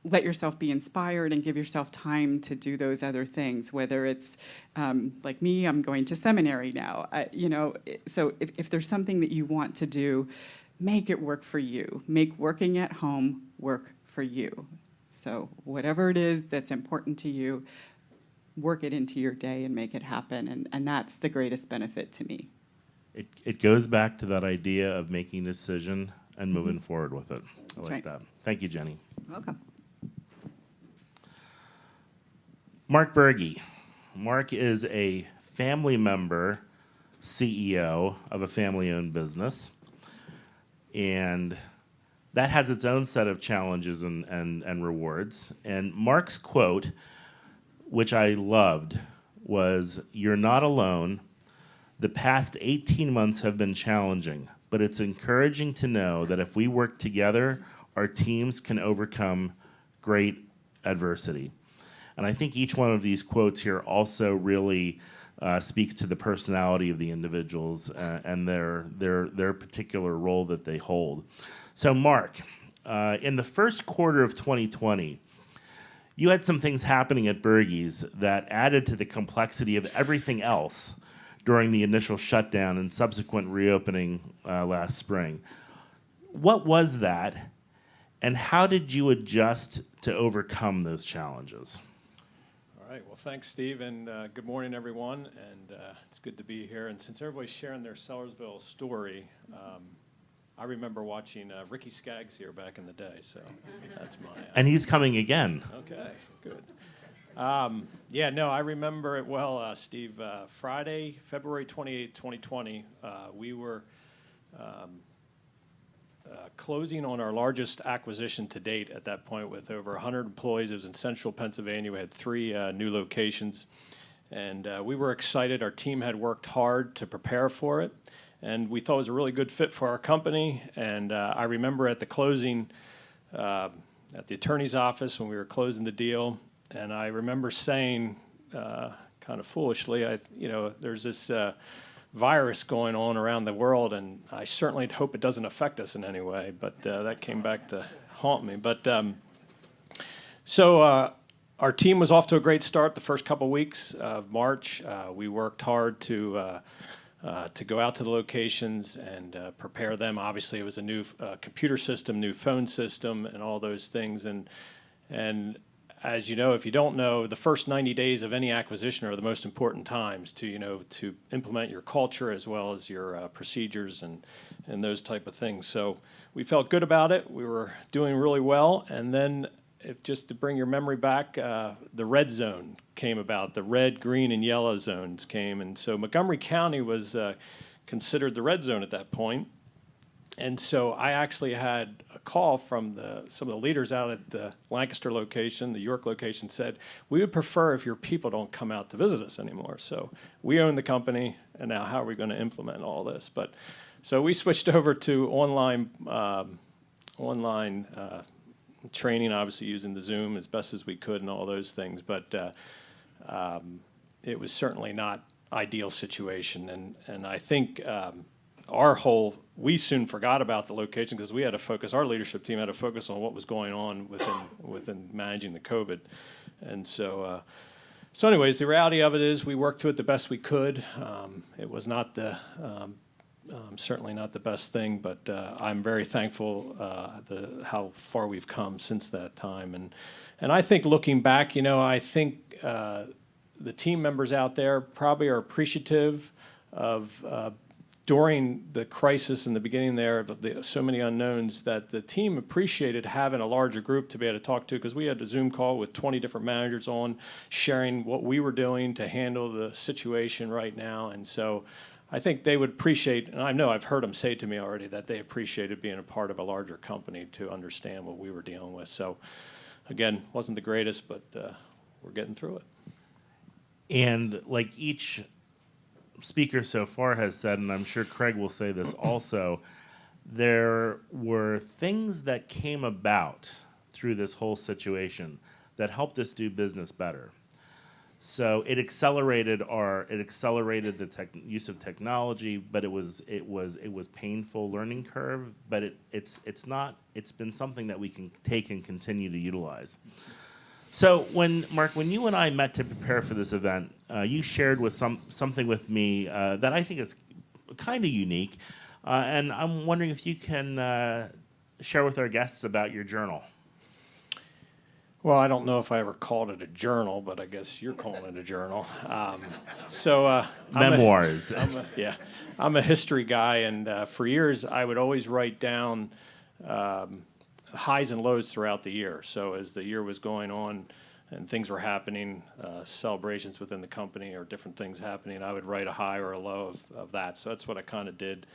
let yourself be inspired and give yourself time to do those other things, whether it's like me, I'm going to seminary now. So if there's something that you want to do, make it work for you. Make working at home work for you. So whatever it is that's important to you, work it into your day and make it happen. And that's the greatest benefit to me. It goes back to that idea of making a decision and moving forward with it. I That's like right. that. Thank you, Jenny. Welcome. Mark Bergey. Mark is a family member, CEO of a family-owned business. And that has its own set of challenges and rewards. And Mark's quote, which I loved, was, "You're not alone. The past 18 months have been challenging, but it's encouraging to know that if we work together, our teams can overcome great adversity." And I think each one of these quotes here also really speaks to the personality of the individuals and their particular role that they hold. So Mark, in the first quarter of 2020, you had some things happening at Bergey's that added to the complexity of everything else during the initial shutdown and subsequent reopening last spring. What was that, and how did you adjust to overcome those challenges? All right, well, thanks, Steve, and good morning, everyone, and it's good to be here. And since everybody's sharing their Sellersville story, I remember watching Ricky Skaggs here back in the day, so that's my... And he's coming again. Okay, good. I remember it well, Steve. Friday, February 28, 2020, we were closing on our largest acquisition to date at that point with over 100 employees. It was in central Pennsylvania. We had 3 new locations, and we were excited. Our team had worked hard to prepare for it, and we thought it was a really good fit for our company. And I remember at the closing, at the attorney's office when we were closing the deal, and I remember saying, kind of foolishly, there's this virus going on around the world, and I certainly hope it doesn't affect us in any way, but that came back to haunt me. But our team was off to a great start the first couple weeks of March. We worked hard to go out to the locations and prepare them. Obviously, it was a new computer system, new phone system, and all those things. And as you know, if you don't know, the first 90 days of any acquisition are the most important times to implement your culture as well as your procedures and those type of things. So we felt good about it. We were doing really well. And then, just to bring your memory back, the red zone came about. The red, green, and yellow zones came. And so Montgomery County was considered the red zone at that point. And so I actually had a call from some of the leaders out at the Lancaster location, the York location, said, "We would prefer if your people don't come out to visit us anymore." So we own the company, and now how are we going to implement all this? But so we switched over to online training, obviously using the Zoom as best as we could and all those things. But it was certainly not ideal situation, and I think we soon forgot about the location because we had to focus, our leadership team had to focus on what was going on within managing the COVID. And so anyways, the reality of it is we worked through it the best we could. It was not certainly not the best thing, but I'm very thankful how far we've come since that time. And I think looking back, I think the team members out there probably are appreciative of during the crisis in the beginning there of so many unknowns, that the team appreciated having a larger group to be able to talk to, because we had a Zoom call with 20 different managers on, sharing what we were doing to handle the situation right now. And so I think they would appreciate, and I know I've heard them say to me already, that they appreciated being a part of a larger company to understand what we were dealing with. So again, wasn't the greatest, but we're getting through it. And like each speaker so far has said, and I'm sure Craig will say this also, there were things that came about through this whole situation that helped us do business better. So it accelerated the use of technology, but it was painful learning curve. But it's been something that we can take and continue to utilize. So Mark, when you and I met to prepare for this event, you shared something with me that I think is kind of unique, and I'm wondering if you can share with our guests about your journal. Well, I don't know if I ever called it a journal, but I guess you're calling it a journal. Memoirs. I'm a history guy, and for years I would always write down highs and lows throughout the year. So as the year was going on and things were happening, celebrations within the company or different things happening, I would write a high or a low of that. So that's what I kind of did.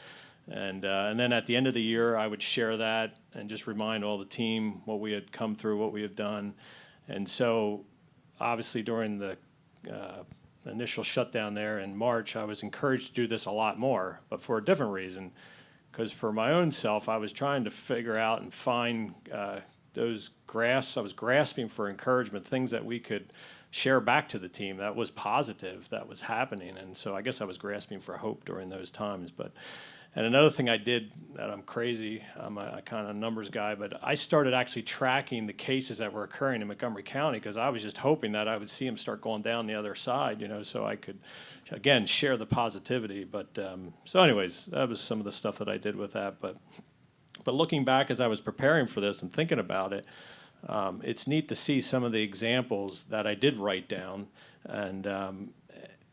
And then at the end of the year, I would share that and just remind all the team what we had come through, what we had done. And so obviously during the initial shutdown there in March, I was encouraged to do this a lot more, but for a different reason. Because for my own self, I was trying to figure out and find those grasps. I was grasping for encouragement, things that we could share back to the team that was positive, that was happening. And so I guess I was grasping for hope during those times. And another thing I did, that I'm crazy, I'm a kind of numbers guy, but I started actually tracking the cases that were occurring in Montgomery County because I was just hoping that I would see them start going down the other side, so I could, again, share the positivity. But so anyways, that was some of the stuff that I did with that. But looking back as I was preparing for this and thinking about it, it's neat to see some of the examples that I did write down.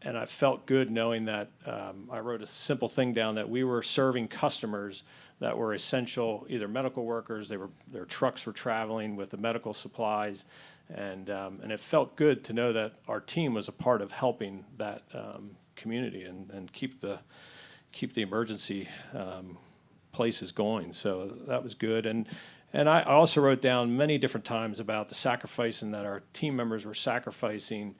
And I felt good knowing that I wrote a simple thing down that we were serving customers that were essential, either medical workers, their trucks were traveling with the medical supplies, and it felt good to know that our team was a part of helping that community and keep the emergency places going. So that was good. And I also wrote down many different times about the sacrificing that our team members were sacrificing.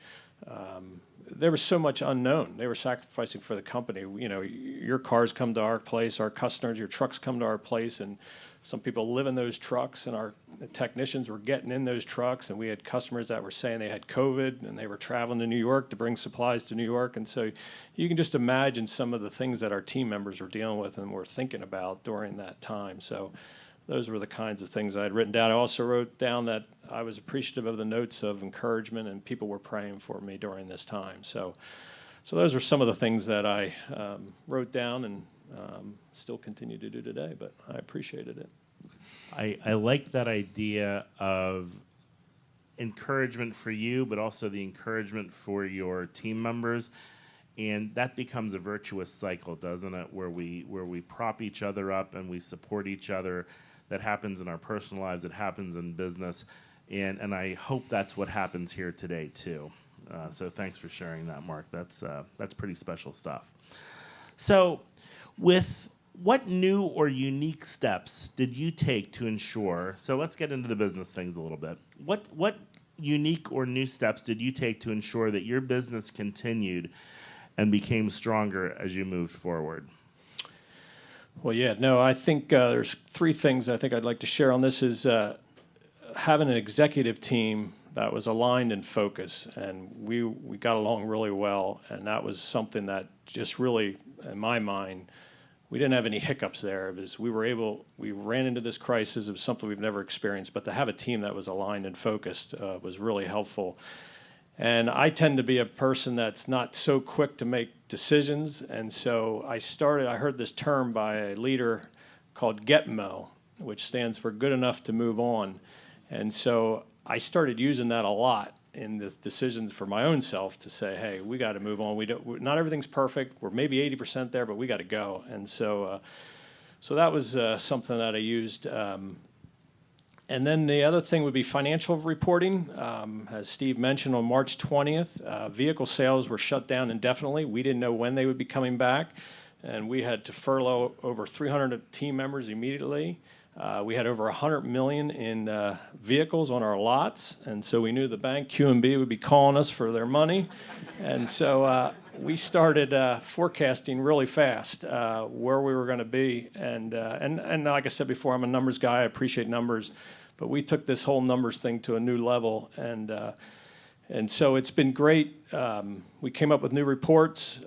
There was so much unknown. They were sacrificing for the company. Your cars come to our place, our customers, your trucks come to our place, and some people live in those trucks, and our technicians were getting in those trucks, and we had customers that were saying they had COVID, and they were traveling to New York to bring supplies to New York. And so you can just imagine some of the things that our team members were dealing with and were thinking about during that time. So those were the kinds of things I had written down. I also wrote down that I was appreciative of the notes of encouragement and people were praying for me during this time. So those were some of the things that I wrote down and still continue to do today, but I appreciated it. I like that idea of encouragement for you, but also the encouragement for your team members. And that becomes a virtuous cycle, doesn't it? Where we prop each other up and we support each other. That happens in our personal lives. It happens in business, and I hope that's what happens here today too. So thanks for sharing that, Mark. That's pretty special stuff. So, with what new or unique steps did you take to ensure? So let's get into the business things a little bit. What unique or new steps did you take to ensure that your business continued and became stronger as you moved forward? Well, I think there's three things I think I'd like to share on this is having an executive team that was aligned and focused, and we got along really well, and that was something that just really, in my mind, we didn't have any hiccups there. It was, we ran into this crisis. It was something we've never experienced, but to have a team that was aligned and focused was really helpful. And I tend to be a person that's not so quick to make decisions. And so I heard this term by a leader called Getmo, which stands for good enough to move on. And so I started using that a lot in the decisions for my own self to say, hey, we got to move on. Not everything's perfect. We're maybe 80% there, but we got to go. And so that was something that I used. And then the other thing would be financial reporting. As Steve mentioned, on March 20th, vehicle sales were shut down indefinitely. We didn't know when they would be coming back, and we had to furlough over 300 team members immediately. We had over $100 million in vehicles on our lots, and so we knew the bank, QMB, would be calling us for their money. And so we started forecasting really fast where we were going to be. And like I said before, I'm a numbers guy. I appreciate numbers. But we took this whole numbers thing to a new level, and so it's been great. We came up with new reports,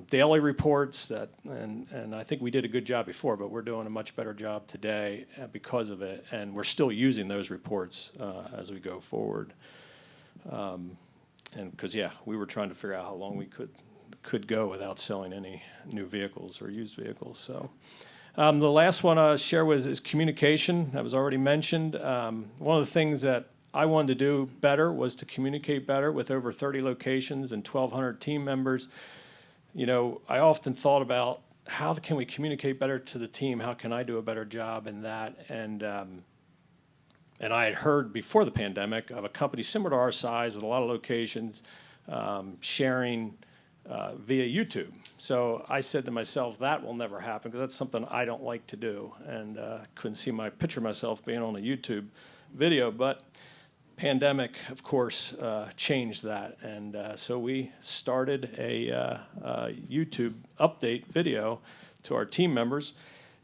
daily reports, and I think we did a good job before, but we're doing a much better job today because of it, and we're still using those reports as we go forward. And because, we were trying to figure out how long we could go without selling any new vehicles or used vehicles. So the last one I'll share is communication. That was already mentioned. One of the things that I wanted to do better was to communicate better with over 30 locations and 1,200 team members. You know, I often thought about how can we communicate better to the team? How can I do a better job in that? And I had heard before the pandemic of a company similar to our size with a lot of locations sharing via YouTube. So I said to myself, that will never happen because that's something I don't like to do. And couldn't see my picture of myself being on a YouTube video. But pandemic, of course, changed that. And so we started a YouTube update video to our team members.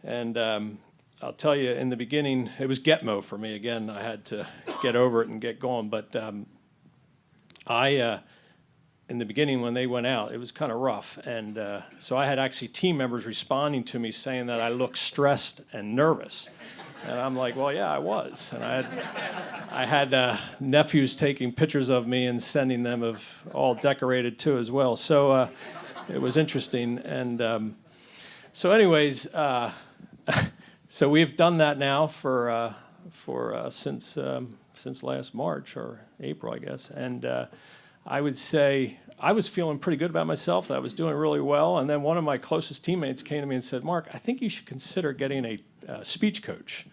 And I'll tell you, in the beginning, it was Getmo for me. Again, I had to get over it and get going. But in the beginning, when they went out, it was kind of rough. And so I had actually team members responding to me saying that I looked stressed and nervous. And I'm like, well, yeah, I was. And I had nephews taking pictures of me and sending them of all decorated too as well. So it was interesting. And so anyways, so we've done that now for since last March or April, I guess. And I would say I was feeling pretty good about myself. I was doing really well. And then one of my closest teammates came to me and said, Mark, I think you should consider getting a speech coach.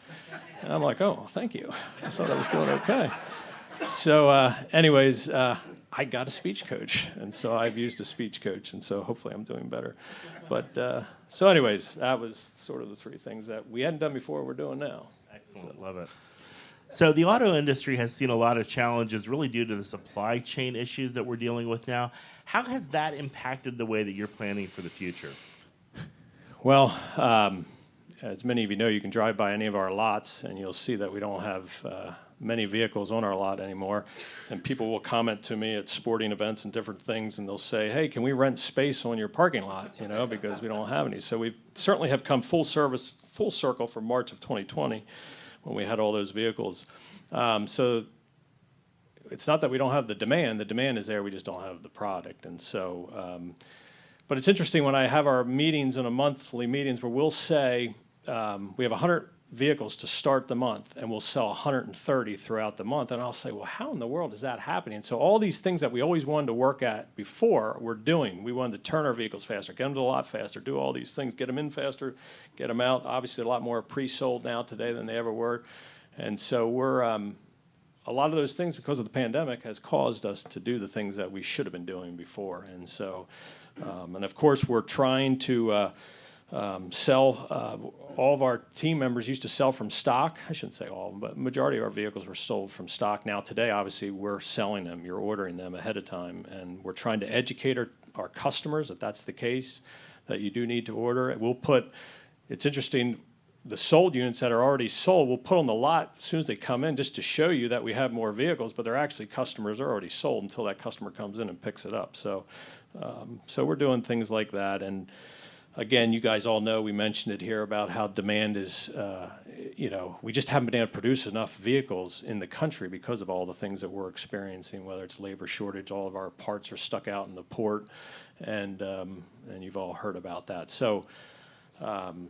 And I'm like, oh, thank you. I thought I was doing okay. So anyways, I got a speech coach. And so I've used a speech coach. And so hopefully I'm doing better. But so anyways, that was sort of the three things that we hadn't done before we're doing now. Excellent. Love it. So the auto industry has seen a lot of challenges really due to the supply chain issues that we're dealing with now. How has that impacted the way that you're planning for the future? Well, as many of you know, you can drive by any of our lots and you'll see that we don't have many vehicles on our lot anymore. And people will comment to me at sporting events and different things, and they'll say, hey, can we rent space on your parking lot, you know, because we don't have any. So we certainly have come full circle from March of 2020 when we had all those vehicles. So it's not that we don't have the demand. The demand is there. We just don't have the product. And so, but it's interesting when I have our meetings in a monthly meetings where we'll say we have 100 vehicles to start the month, and we'll sell 130 throughout the month. And I'll say, well, how in the world is that happening? And so all these things that we always wanted to work at before, we're doing. We wanted to turn our vehicles faster, get them to the lot faster, do all these things, get them in faster, get them out. Obviously, a lot more pre-sold now today than they ever were. And so we're a lot of those things, because of the pandemic, has caused us to do the things that we should have been doing before. And so, and of course, we're trying to sell. All of our team members used to sell from stock. I shouldn't say all of them, but majority of our vehicles were sold from stock. Now today, obviously, we're selling them. You're ordering them ahead of time, and we're trying to educate our customers that that's the case, that you do need to order. We'll put. It's interesting. The sold units that are already sold, we'll put on the lot as soon as they come in, just to show you that we have more vehicles, but they're actually customers are already sold until that customer comes in and picks it up. So, so we're doing things like that. And again, you guys all know, we mentioned it here about how demand is, you know, we just haven't been able to produce enough vehicles in the country because of all the things that we're experiencing, whether it's labor shortage, all of our parts are stuck out in the port, and you've all heard about that. So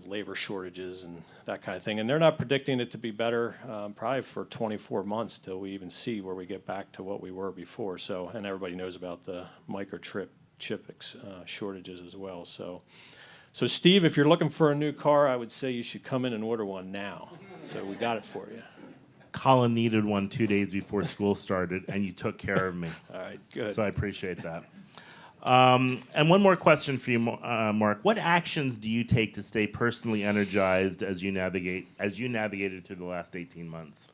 labor shortages and that kind of thing. And they're not predicting it to be better probably for 24 months till we even see where we get back to what we were before. So, and everybody knows about the microchip shortages as well. So Steve, if you're looking for a new car, I would say you should come in and order one now. So we got it for you. Colin needed one 2 days before school started, and you took care of me. All right, good. So I appreciate that. And one more question for you, Mark. What actions do you take to stay personally energized as you navigated through the last 18 months?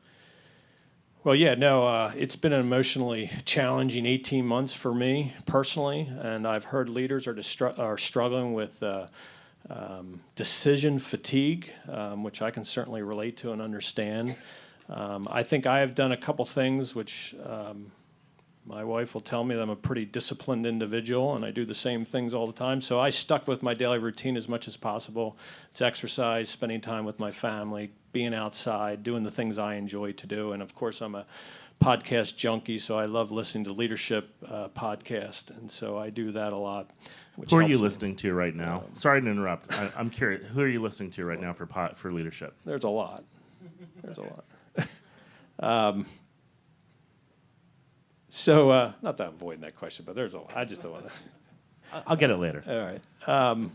Well, yeah, no, it's been an emotionally challenging 18 months for me personally, and I've heard leaders are struggling with decision fatigue, which I can certainly relate to and understand. I think I have done a couple things which my wife will tell me that I'm a pretty disciplined individual, and I do the same things all the time. So I stuck with my daily routine as much as possible. It's exercise, spending time with my family, being outside, doing the things I enjoy to do. And of course, I'm a podcast junkie, so I love listening to leadership podcast, and so I do that a lot. Who are you listening to right now? Sorry to interrupt. I'm curious. Who are you listening to right now for leadership? There's a lot. So, not that I'm avoiding that question, but there's a lot. I just don't want to. I'll get it later. All right.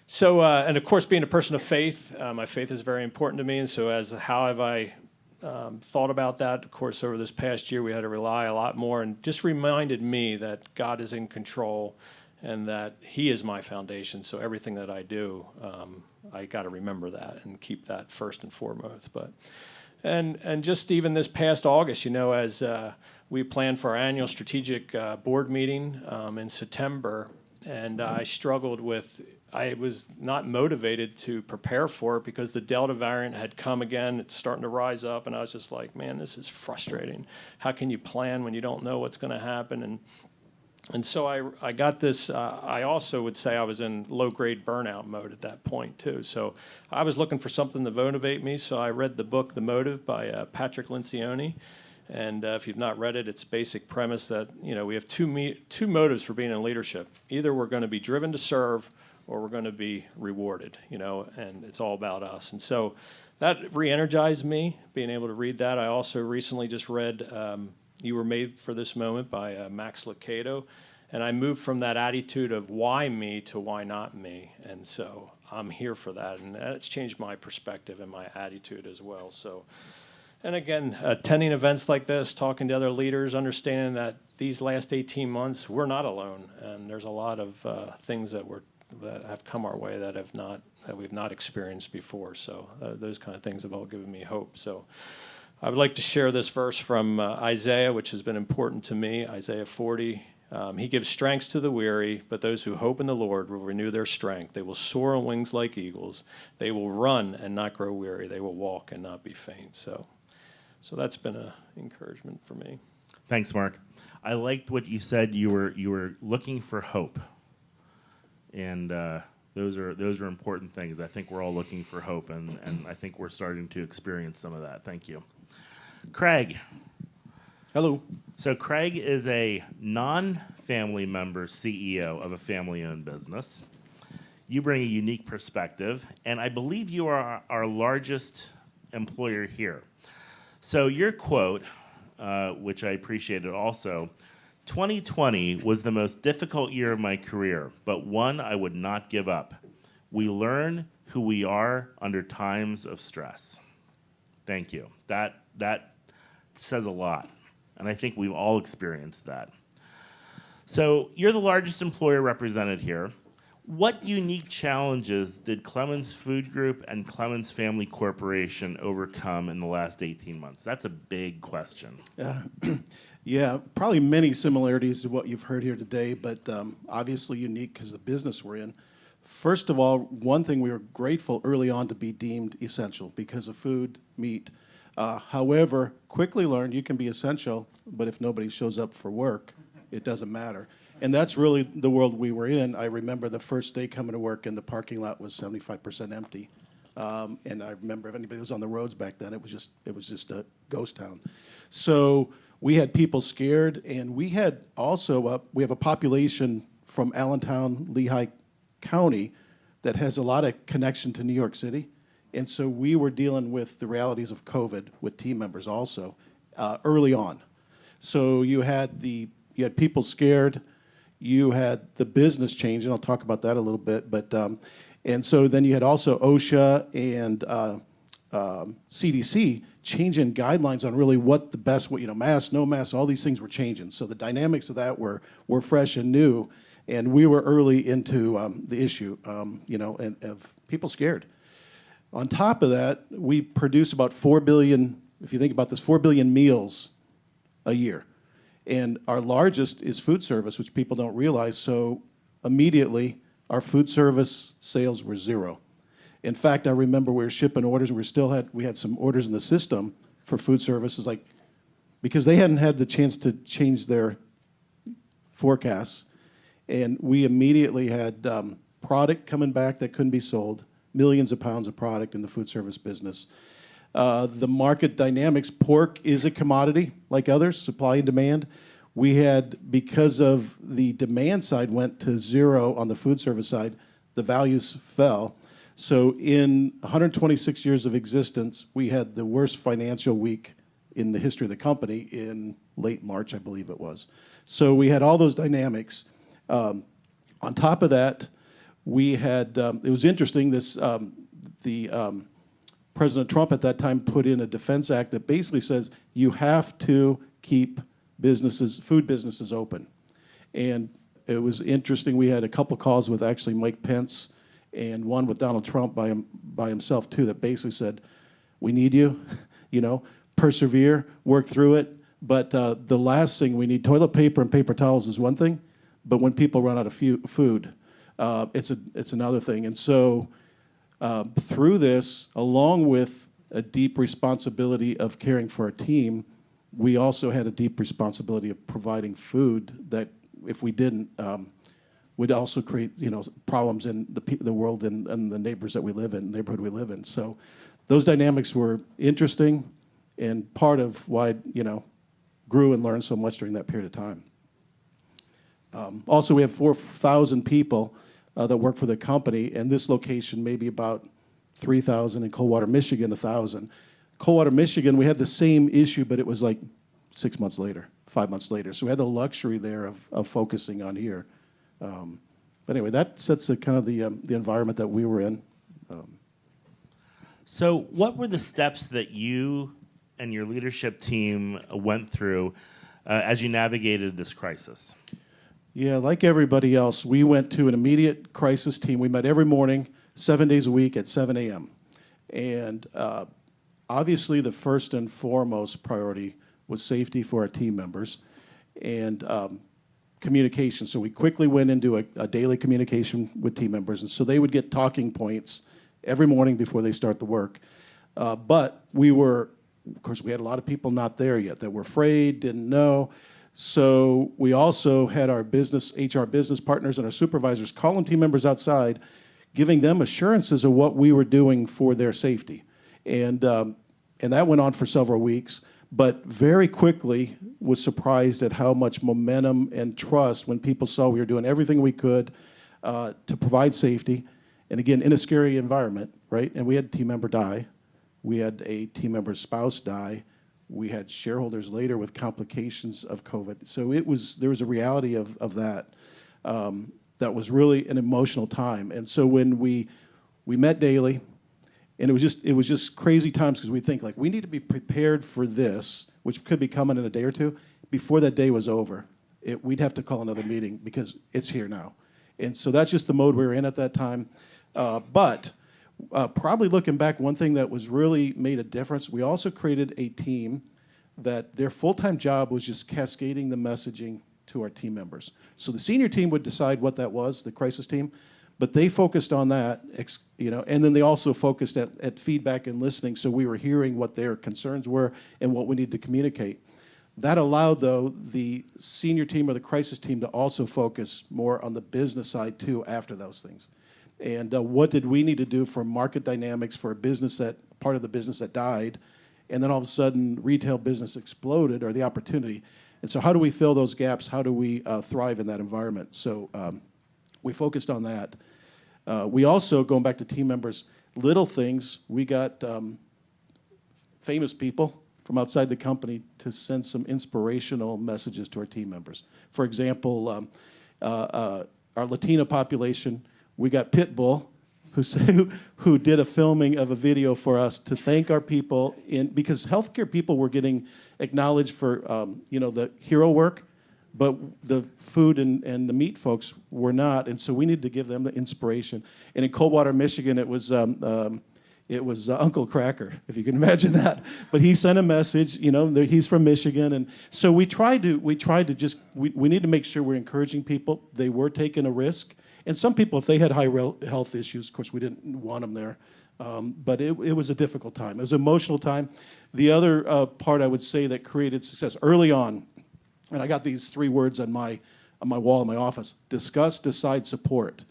So, and of course, being a person of faith, my faith is very important to me. And so, how have I thought about that? Of course, over this past year, we had to rely a lot more, and just reminded me that God is in control and that He is my foundation. So everything that I do, I got to remember that and keep that first and foremost. But and just even this past August, as we planned for our annual strategic board meeting in September, and I struggled with. I was not motivated to prepare for it because the Delta variant had come again. It's starting to rise up, and I was just like, man, this is frustrating. How can you plan when you don't know what's going to happen? And so I got this. I also would say I was in low-grade burnout mode at that point, too. So I was looking for something to motivate me, so I read the book The Motive by Patrick Lencioni. And if you've not read it, it's basic premise that we have two motives for being in leadership. Either we're going to be driven to serve, or we're going to be rewarded, and it's all about us. And so that re-energized me, being able to read that. I also recently just read You Were Made for This Moment by Max Lucado, and I moved from that attitude of why me to why not me. And so I'm here for that, and that's changed my perspective and my attitude as well. So, and again, attending events like this, talking to other leaders, understanding that these last 18 months, we're not alone, and there's a lot of things that have come our way that we've not experienced before. So those kind of things have all given me hope. So I would like to share this verse from Isaiah, which has been important to me, Isaiah 40. He gives strength to the weary, but those who hope in the Lord will renew their strength. They will soar on wings like eagles. They will run and not grow weary. They will walk and not be faint. So that's been an encouragement for me. Thanks, Mark. I liked what you said. You were looking for hope. And those are important things. I think we're all looking for hope, and I think we're starting to experience some of that. Thank you. Craig. Hello. So Craig is a non-family member CEO of a family-owned business. You bring a unique perspective, and I believe you are our largest employer here. So your quote, which I appreciated also, 2020 was the most difficult year of my career, but one I would not give up. We learn who we are under times of stress. Thank you. That says a lot, and I think we've all experienced that. So you're the largest employer represented here. What unique challenges did Clemens Food Group and Clemens Family Corporation overcome in the last 18 months? That's a big question. Yeah, probably many similarities to what you've heard here today, but obviously unique because of the business we're in. First of all, one thing we were grateful early on to be deemed essential because of food, meat. However, quickly learned you can be essential, but if nobody shows up for work, it doesn't matter. And that's really the world we were in. I remember the first day coming to work and the parking lot was 75% empty. And I remember if anybody was on the roads back then, it was just a ghost town. So we had people scared, and we had also we have a population from Allentown, Lehigh County that has a lot of connection to New York City. And so we were dealing with the realities of COVID with team members also early on. So you had people scared. You had the business change, and I'll talk about that a little bit. But and so then you had also OSHA and CDC changing guidelines on really what the best, masks, no masks, all these things were changing. So the dynamics of that were fresh and new, and we were early into the issue, and of people scared. On top of that, we produce about 4 billion, if you think about this, 4 billion meals a year. And our largest is food service, which people don't realize. So immediately, our food service sales were zero. In fact, I remember we were shipping orders, and we had some orders in the system for food services, like, because they hadn't had the chance to change their forecasts. And we immediately had product coming back that couldn't be sold, millions of pounds of product in the food service business. The market dynamics, pork is a commodity like others, supply and demand. We had, because of the demand side went to zero on the food service side, the values fell. So in 126 years of existence, we had the worst financial week in the history of the company in late March, I believe it was. So we had all those dynamics. On top of that, we had, it was interesting, President Trump at that time put in a defense act that basically says you have to keep food businesses open. And it was interesting, we had a couple calls with actually Mike Pence and one with Donald Trump by himself too, that basically said, we need you, persevere, work through it. But the last thing, we need toilet paper and paper towels is one thing, but when people run out of food, it's another thing. And so through this, along with a deep responsibility of caring for our team, we also had a deep responsibility of providing food that, if we didn't, would also create problems in the world and the neighborhood we live in. So those dynamics were interesting and part of why grew and learned so much during that period of time. Also, we have 4,000 people that work for the company, and this location maybe about 3,000, in Coldwater, Michigan, 1,000. Coldwater, Michigan, we had the same issue, but it was like 6 months later, 5 months later. So we had the luxury there of focusing on here. But anyway, that sets the kind of the environment that we were in. So what were the steps that you and your leadership team went through as you navigated this crisis? Yeah, like everybody else, we went to an immediate crisis team. We met every morning, 7 days a week at 7 a.m. And obviously the first and foremost priority was safety for our team members and communication. So we quickly went into a daily communication with team members. And so they would get talking points every morning before they start the work. But of course, we had a lot of people not there yet that were afraid, didn't know. So we also had our HR business partners and our supervisors calling team members outside, giving them assurances of what we were doing for their safety. And that went on for several weeks, but very quickly was surprised at how much momentum and trust when people saw we were doing everything we could to provide safety. And again, in a scary environment, right? And we had a team member die. We had a team member's spouse die. We had shareholders later with complications of COVID. So there was a reality of that. That was really an emotional time. And so when we met daily, and it was just crazy times because we think like we need to be prepared for this, which could be coming in a day or two. Before that day was over, we'd have to call another meeting because it's here now. And so that's just the mode we were in at that time. But probably looking back, one thing that was really made a difference, we also created a team that their full-time job was just cascading the messaging to our team members. So the senior team would decide what that was, the crisis team, but they focused on that, and then they also focused at feedback and listening, so we were hearing what their concerns were and what we needed to communicate. That allowed, though, the senior team or the crisis team to also focus more on the business side, too, after those things. And what did we need to do for market dynamics for a business part of the business that died, and then all of a sudden retail business exploded, or the opportunity. And so how do we fill those gaps? How do we thrive in that environment? So we focused on that. We also, going back to team members, little things, we got famous people from outside the company to send some inspirational messages to our team members. For example, our Latino population, we got Pitbull, who did a filming of a video for us to thank our people because healthcare people were getting acknowledged for the hero work, but the food and the meat folks were not, and so we needed to give them the inspiration. And in Coldwater, Michigan, it was Uncle Cracker, if you can imagine that. But he sent a message, he's from Michigan, and so we tried to need to make sure we're encouraging people. They were taking a risk. And some people, if they had health issues, of course, we didn't want them there. But it was a difficult time. It was an emotional time. The other part I would say that created success early on, and I got these 3 words on my wall in my office: discuss, decide, support.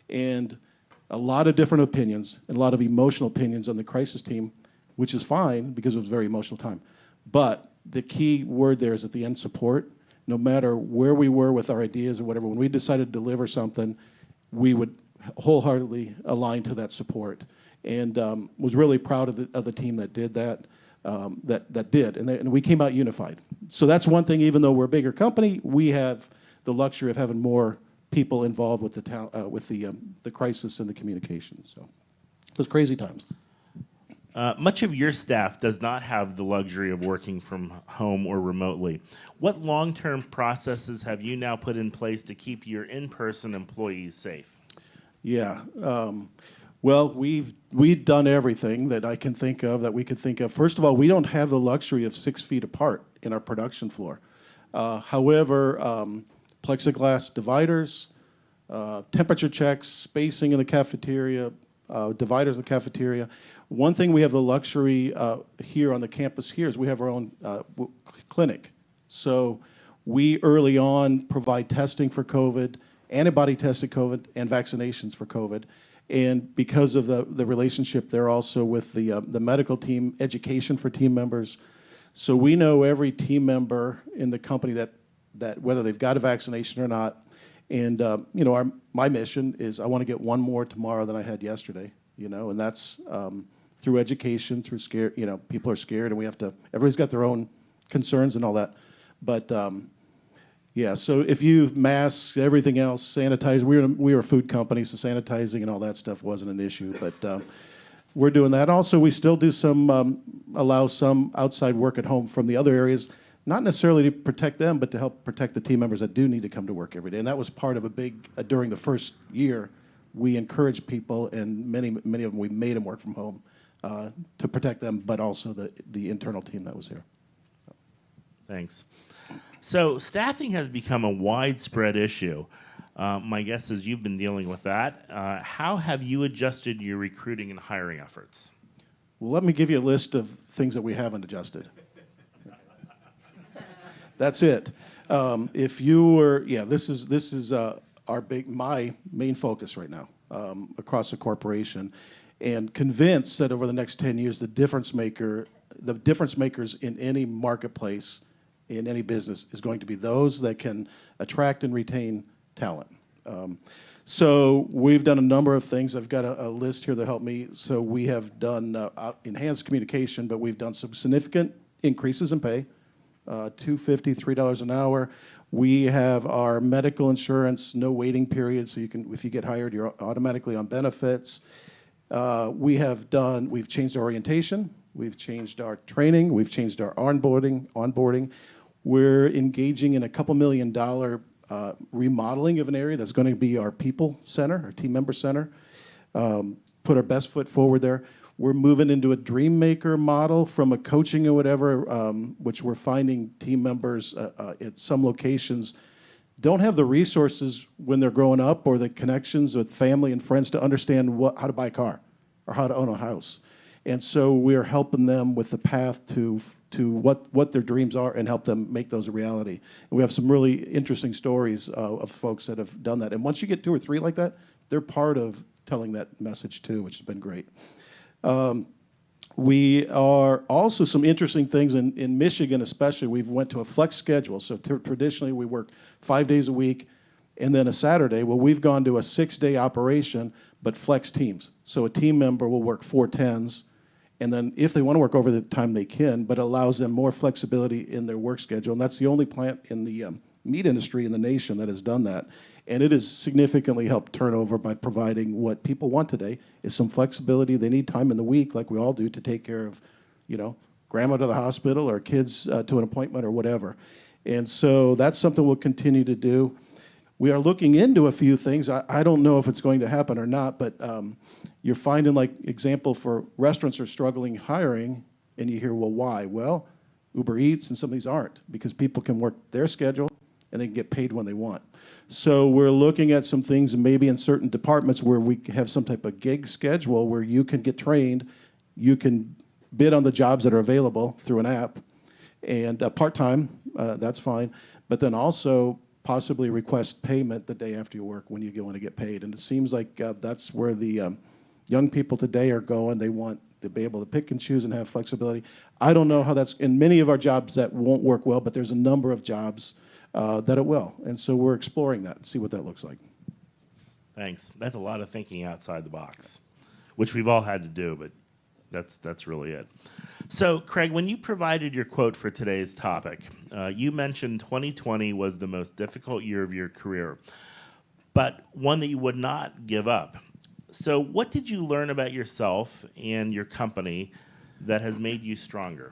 And a lot of different opinions and a lot of emotional opinions on the crisis team, which is fine because it was a very emotional time. But the key word there is at the end, support. No matter where we were with our ideas or whatever, when we decided to deliver something, we would wholeheartedly align to that support. And was really proud of the team that did that, and we came out unified. So that's one thing. Even though we're a bigger company, we have the luxury of having more people involved with the crisis and the communication. So it was crazy times. Much of your staff does not have the luxury of working from home or remotely. What long-term processes have you now put in place to keep your in-person employees safe? Yeah. Well, we've done everything that I can think of, that we could think of. First of all, we don't have the luxury of 6 feet apart in our production floor. However, plexiglass dividers, temperature checks, spacing in the cafeteria, dividers in the cafeteria. One thing we have the luxury here on the campus here is we have our own clinic. So we early on provide testing for COVID, antibody tested COVID, and vaccinations for COVID. And because of the relationship there also with the medical team, education for team members. So we know every team member in the company that whether they've got a vaccination or not. And my mission is I want to get one more tomorrow than I had yesterday. And that's through education, through scare. People are scared, and everybody's got their own concerns and all that. But yeah, so if you've masks, everything else, sanitize. We were a food company, so sanitizing and all that stuff wasn't an issue. But we're doing that. Also, we still do allow some outside work at home from the other areas, not necessarily to protect them, but to help protect the team members that do need to come to work every day. And that was part of a big, during the first year, we encouraged people, and many of them, we made them work from home to protect them, but also the internal team that was here. Thanks. So staffing has become a widespread issue. My guess is you've been dealing with that. How have you adjusted your recruiting and hiring efforts? Well, let me give you a list of things that we haven't adjusted. That's it. If you were, this is my main focus right now across the corporation, and convinced that over the next 10 years, the difference makers in any marketplace, in any business, is going to be those that can attract and retain talent. So we've done a number of things. I've got a list here that helped me. So we have done enhanced communication, but we've done some significant increases in pay, $2.50, $3 an hour. We have our medical insurance, no waiting period, so if you get hired, you're automatically on benefits. We've changed our orientation, we've changed our training, we've changed our onboarding. We're engaging in a $2 million remodeling of an area that's going to be our people center, our team member center. Put our best foot forward there. We're moving into a dream maker model from a coaching or whatever, which we're finding team members at some locations don't have the resources when they're growing up, or the connections with family and friends to understand how to buy a car or how to own a house. And so we're helping them with the path to what their dreams are and help them make those a reality. And we have some really interesting stories of folks that have done that. And once you get 2 or 3 like that, they're part of telling that message too, which has been great. We are also some interesting things in Michigan, especially. We've went to a flex schedule. So traditionally we work 5 days a week and then a Saturday. Well, we've gone to a 6-day operation, but flex teams. So a team member will work 4 10s, and then if they want to work over the time, they can, but it allows them more flexibility in their work schedule. And that's the only plant in the meat industry in the nation that has done that. And it has significantly helped turnover by providing what people want today is some flexibility. They need time in the week, like we all do, to take care of, grandma to the hospital or kids to an appointment or whatever. And so that's something we'll continue to do. We are looking into a few things. I don't know if it's going to happen or not, but you're finding, like, example for restaurants are struggling hiring, and you hear, well, why? Well, Uber Eats and some of these aren't, because people can work their schedule and they can get paid when they want. So we're looking at some things maybe in certain departments where we have some type of gig schedule where you can get trained, you can bid on the jobs that are available through an app, and part-time, that's fine, but then also possibly request payment the day after you work when you want to get paid. And it seems like that's where the young people today are going. They want to be able to pick and choose and have flexibility. I don't know how that's, in many of our jobs that won't work well, but there's a number of jobs that it will. And so we're exploring that and see what that looks like. Thanks. That's a lot of thinking outside the box, which we've all had to do, but that's really it. So, Craig, when you provided your quote for today's topic, you mentioned 2020 was the most difficult year of your career, but one that you would not give up. So what did you learn about yourself and your company that has made you stronger?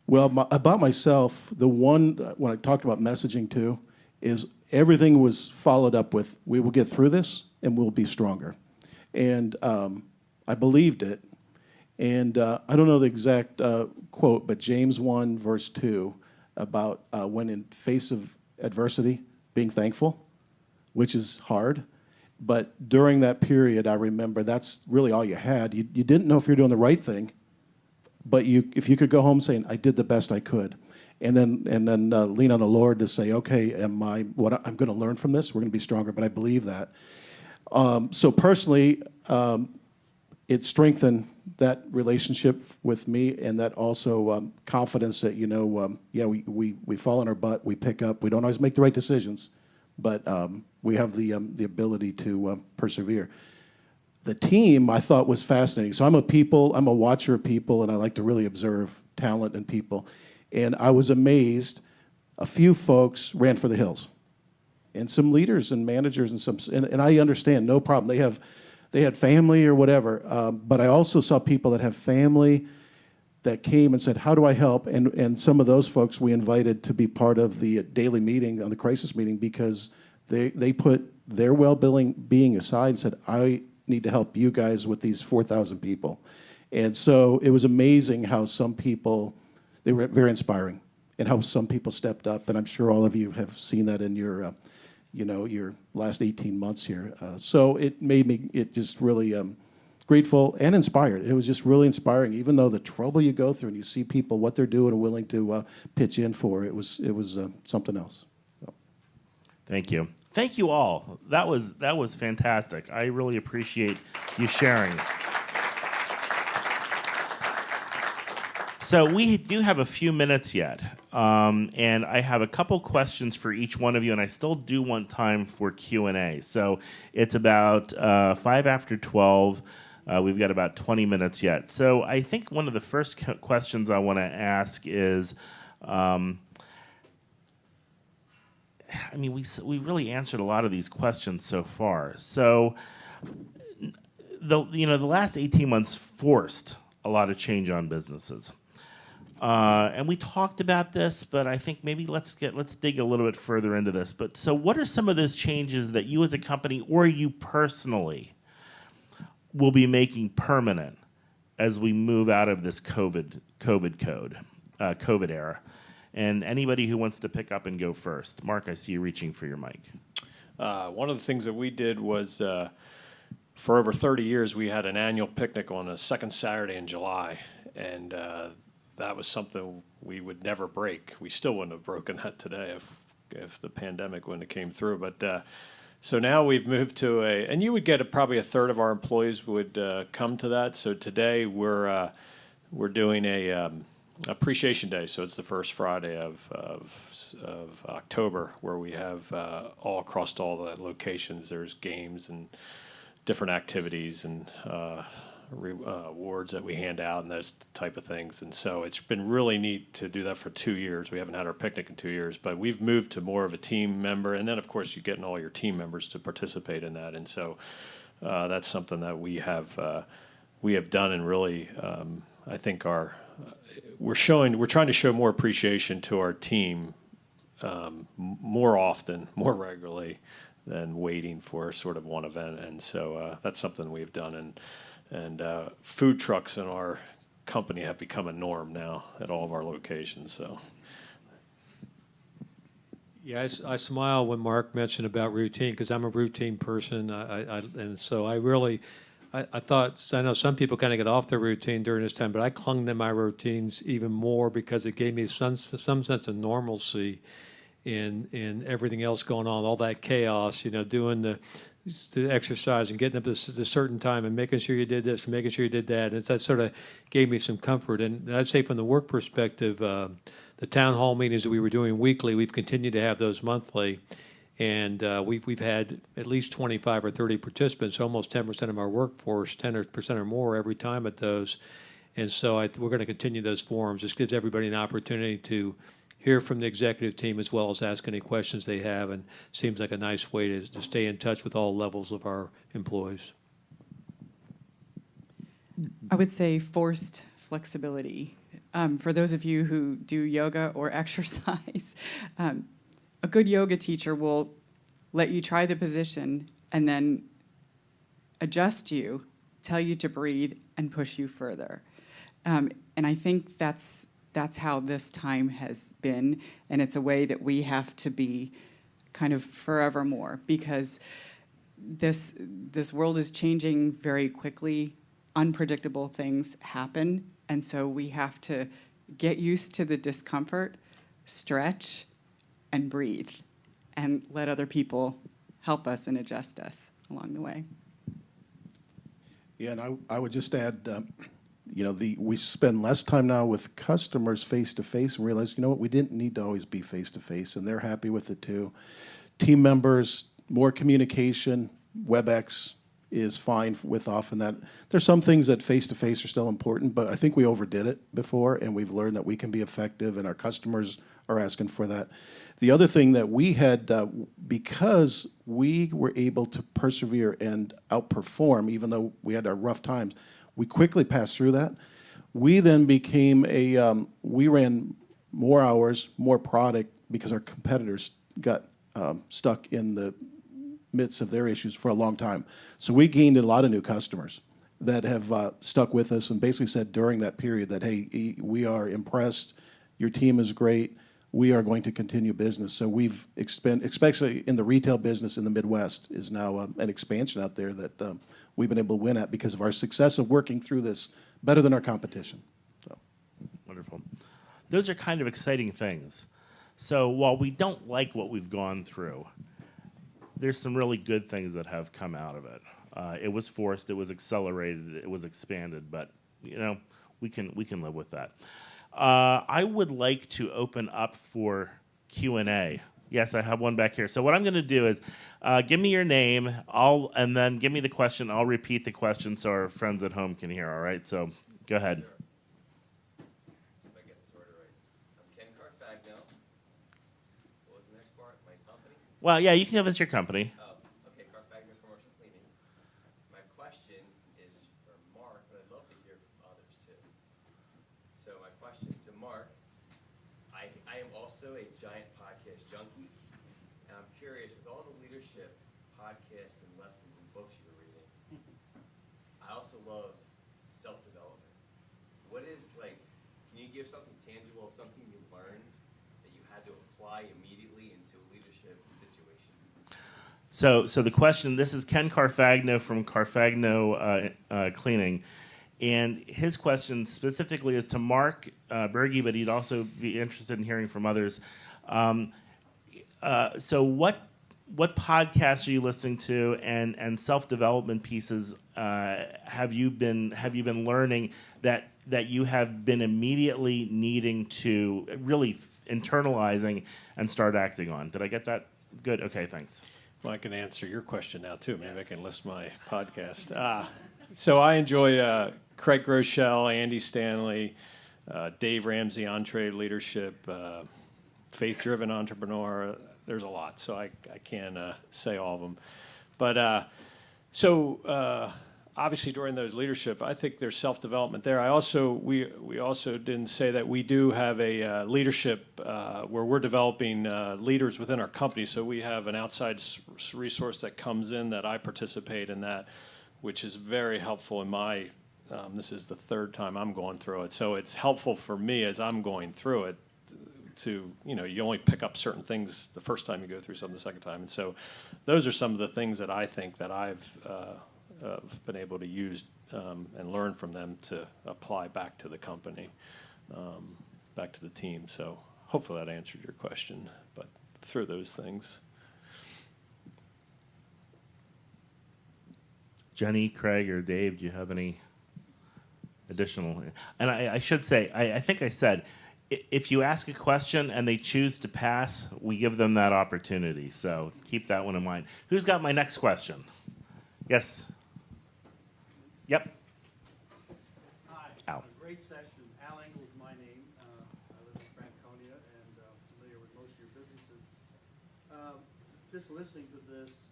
Well, about myself, the one, when I talked about messaging too, is everything was followed up with, we will get through this and we'll be stronger. And I believed it. And I don't know the exact quote, but James 1, verse 2, about when in face of adversity, being thankful, which is hard. But during that period, I remember that's really all you had. You didn't know if you're doing the right thing, but if you could go home saying, I did the best I could, and then lean on the Lord to say, okay, I'm going to learn from this. We're going to be stronger, but I believe that. So personally, it strengthened that relationship with me, and that also confidence that, we fall on our butt, we pick up. We don't always make the right decisions, but we have the ability to persevere. The team, I thought, was fascinating. So I'm a watcher of people, and I like to really observe talent in people. And I was amazed. A few folks ran for the hills, and some leaders and managers and I understand, no problem. They had family or whatever, but I also saw people that have family that came and said, how do I help? And some of those folks we invited to be part of the daily meeting, on the crisis meeting, because they put their well-being aside and said, I need to help you guys with these 4,000 people. And so it was amazing how some people, they were very inspiring, and how some people stepped up. And I'm sure all of you have seen that in your your last 18 months here. So it made me just really grateful and inspired. It was just really inspiring, even though the trouble you go through and you see people, what they're doing and willing to pitch in for, it was something else. So. Thank you. Thank you all. That was fantastic. I really appreciate you sharing. So we do have a few minutes yet, and I have a couple questions for each one of you, and I still do want time for Q&A. So it's about 5 after 12. We've got about 20 minutes yet. So I think one of the first questions I want to ask is, we really answered a lot of these questions so far. So the last 18 months forced a lot of change on businesses. And we talked about this, but I think maybe let's dig a little bit further into this. But so what are some of those changes that you as a company or you personally will be making permanent as we move out of this COVID era? And anybody who wants to pick up and go first. Mark, I see you reaching for your mic. One of the things that we did was, for over 30 years, we had an annual picnic on the second Saturday in July, and that was something we would never break. We still wouldn't have broken that today if the pandemic wouldn't have came through. But so now we've moved to and you would get probably a third of our employees would come to that. So today we're doing a Appreciation Day. So it's the first Friday of October, where we have all across all the locations. There's games and different activities and awards that we hand out and those type of things. And so it's been really neat to do that for 2 years. We haven't had our picnic in 2 years, but we've moved to more of a team member. And then, of course, you're getting all your team members to participate in that. And so that's something that we have done, and really, I think we're trying to show more appreciation to our team more often, more regularly, than waiting for sort of one event. And so that's something we've done. And food trucks in our company have become a norm now at all of our locations. So, Yeah, I smile when Mark mentioned about routine because I'm a routine person. And so I really, I thought, I know some people kind of get off their routine during this time, but I clung to my routines even more because it gave me some sense of normalcy in everything else going on, all that chaos, doing the exercise and getting up at a certain time and making sure you did this and making sure you did that. And that sort of gave me some comfort. And I'd say from the work perspective, the town hall meetings that we were doing weekly, we've continued to have those monthly. And we've had at least 25 or 30 participants, almost 10% of our workforce, 10% or more every time at those. And so we're going to continue those forums. This gives everybody an opportunity to hear from the executive team as well as ask any questions they have, and seems like a nice way to stay in touch with all levels of our employees. I would say forced flexibility. For those of you who do yoga or exercise, a good yoga teacher will let you try the position and then adjust you, tell you to breathe, and push you further. And I think that's how this time has been, and it's a way that we have to be kind of forevermore, because this world is changing very quickly. Unpredictable things happen, and so we have to get used to the discomfort, stretch, and breathe, and let other people help us and adjust us along the way. Yeah, and I would just add, we spend less time now with customers face-to-face and realize, what, we didn't need to always be face-to-face, and they're happy with it too. Team members, more communication, WebEx is fine with often that. There's some things that face-to-face are still important, but I think we overdid it before, and we've learned that we can be effective, and our customers are asking for that. The other thing that we had, because we were able to persevere and outperform, even though we had our rough times, we quickly passed through that. We then became we ran more hours, more product, because our competitors got stuck in the midst of their issues for a long time. So we gained a lot of new customers that have stuck with us and basically said during that period that, hey, we are impressed, your team is great, we are going to continue business. So we've especially in the retail business in the Midwest, is now an expansion out there that we've been able to win at because of our success of working through this better than our competition. So. Wonderful. Those are kind of exciting things. So while we don't like what we've gone through, there's some really good things that have come out of it. It was forced, it was accelerated, it was expanded, but we can live with that. I would like to open up for Q&A. Yes, I have one back here. So what I'm going to do is give me your name, and then give me the question. I'll repeat the question so our friends at home can hear. All right. So go ahead. Sure. See if I get this order right. I'm Ken Carfagno. What was the next part? My company? Well, yeah, you can give us your company. Oh, okay. Carfagno Commercial Cleaning. My question is for Mark, but I'd love to hear from others too. So my question to Mark, I am also a giant podcast junkie, and I'm curious, with all the leadership podcasts and lessons and books you're reading, I also love self-development. What is, can you give something tangible, something you learned that you had to apply immediately into a leadership situation? So the question, this is Ken Carfagno from Carfagno Cleaning. And his question specifically is to Mark Bergey, but he'd also be interested in hearing from others. So what podcasts are you listening to, and self-development pieces have you been learning that you have been immediately needing to really internalizing and start acting on? Did I get that good? Okay, thanks. Well, I can answer your question now, too. Maybe I can list my podcast. So I enjoy Craig Groeschel, Andy Stanley, Dave Ramsey, Entree Leadership, Faith-Driven Entrepreneur. There's a lot, so I can't say all of them. But obviously during those leadership, I think there's self-development there. We also didn't say that we do have a leadership where we're developing leaders within our company. So we have an outside resource that comes in that I participate in that, which is very helpful in my, this is the third time I'm going through it. So it's helpful for me as I'm going through it to, you only pick up certain things the first time you go through something the second time. And so those are some of the things that I think that I've been able to use and learn from them to apply back to the company, back to the team. So hopefully that answered your question, but through those things. Jenny, Craig, or Dave, do you have any additional? And I should say, I think I said, if you ask a question and they choose to pass, we give them that opportunity. So keep that one in mind. Who's got my next question? Yes. Yep. Hi. Al. Great session. Al Engel is my name. I live in Franconia and familiar with most of your businesses. Just listening to this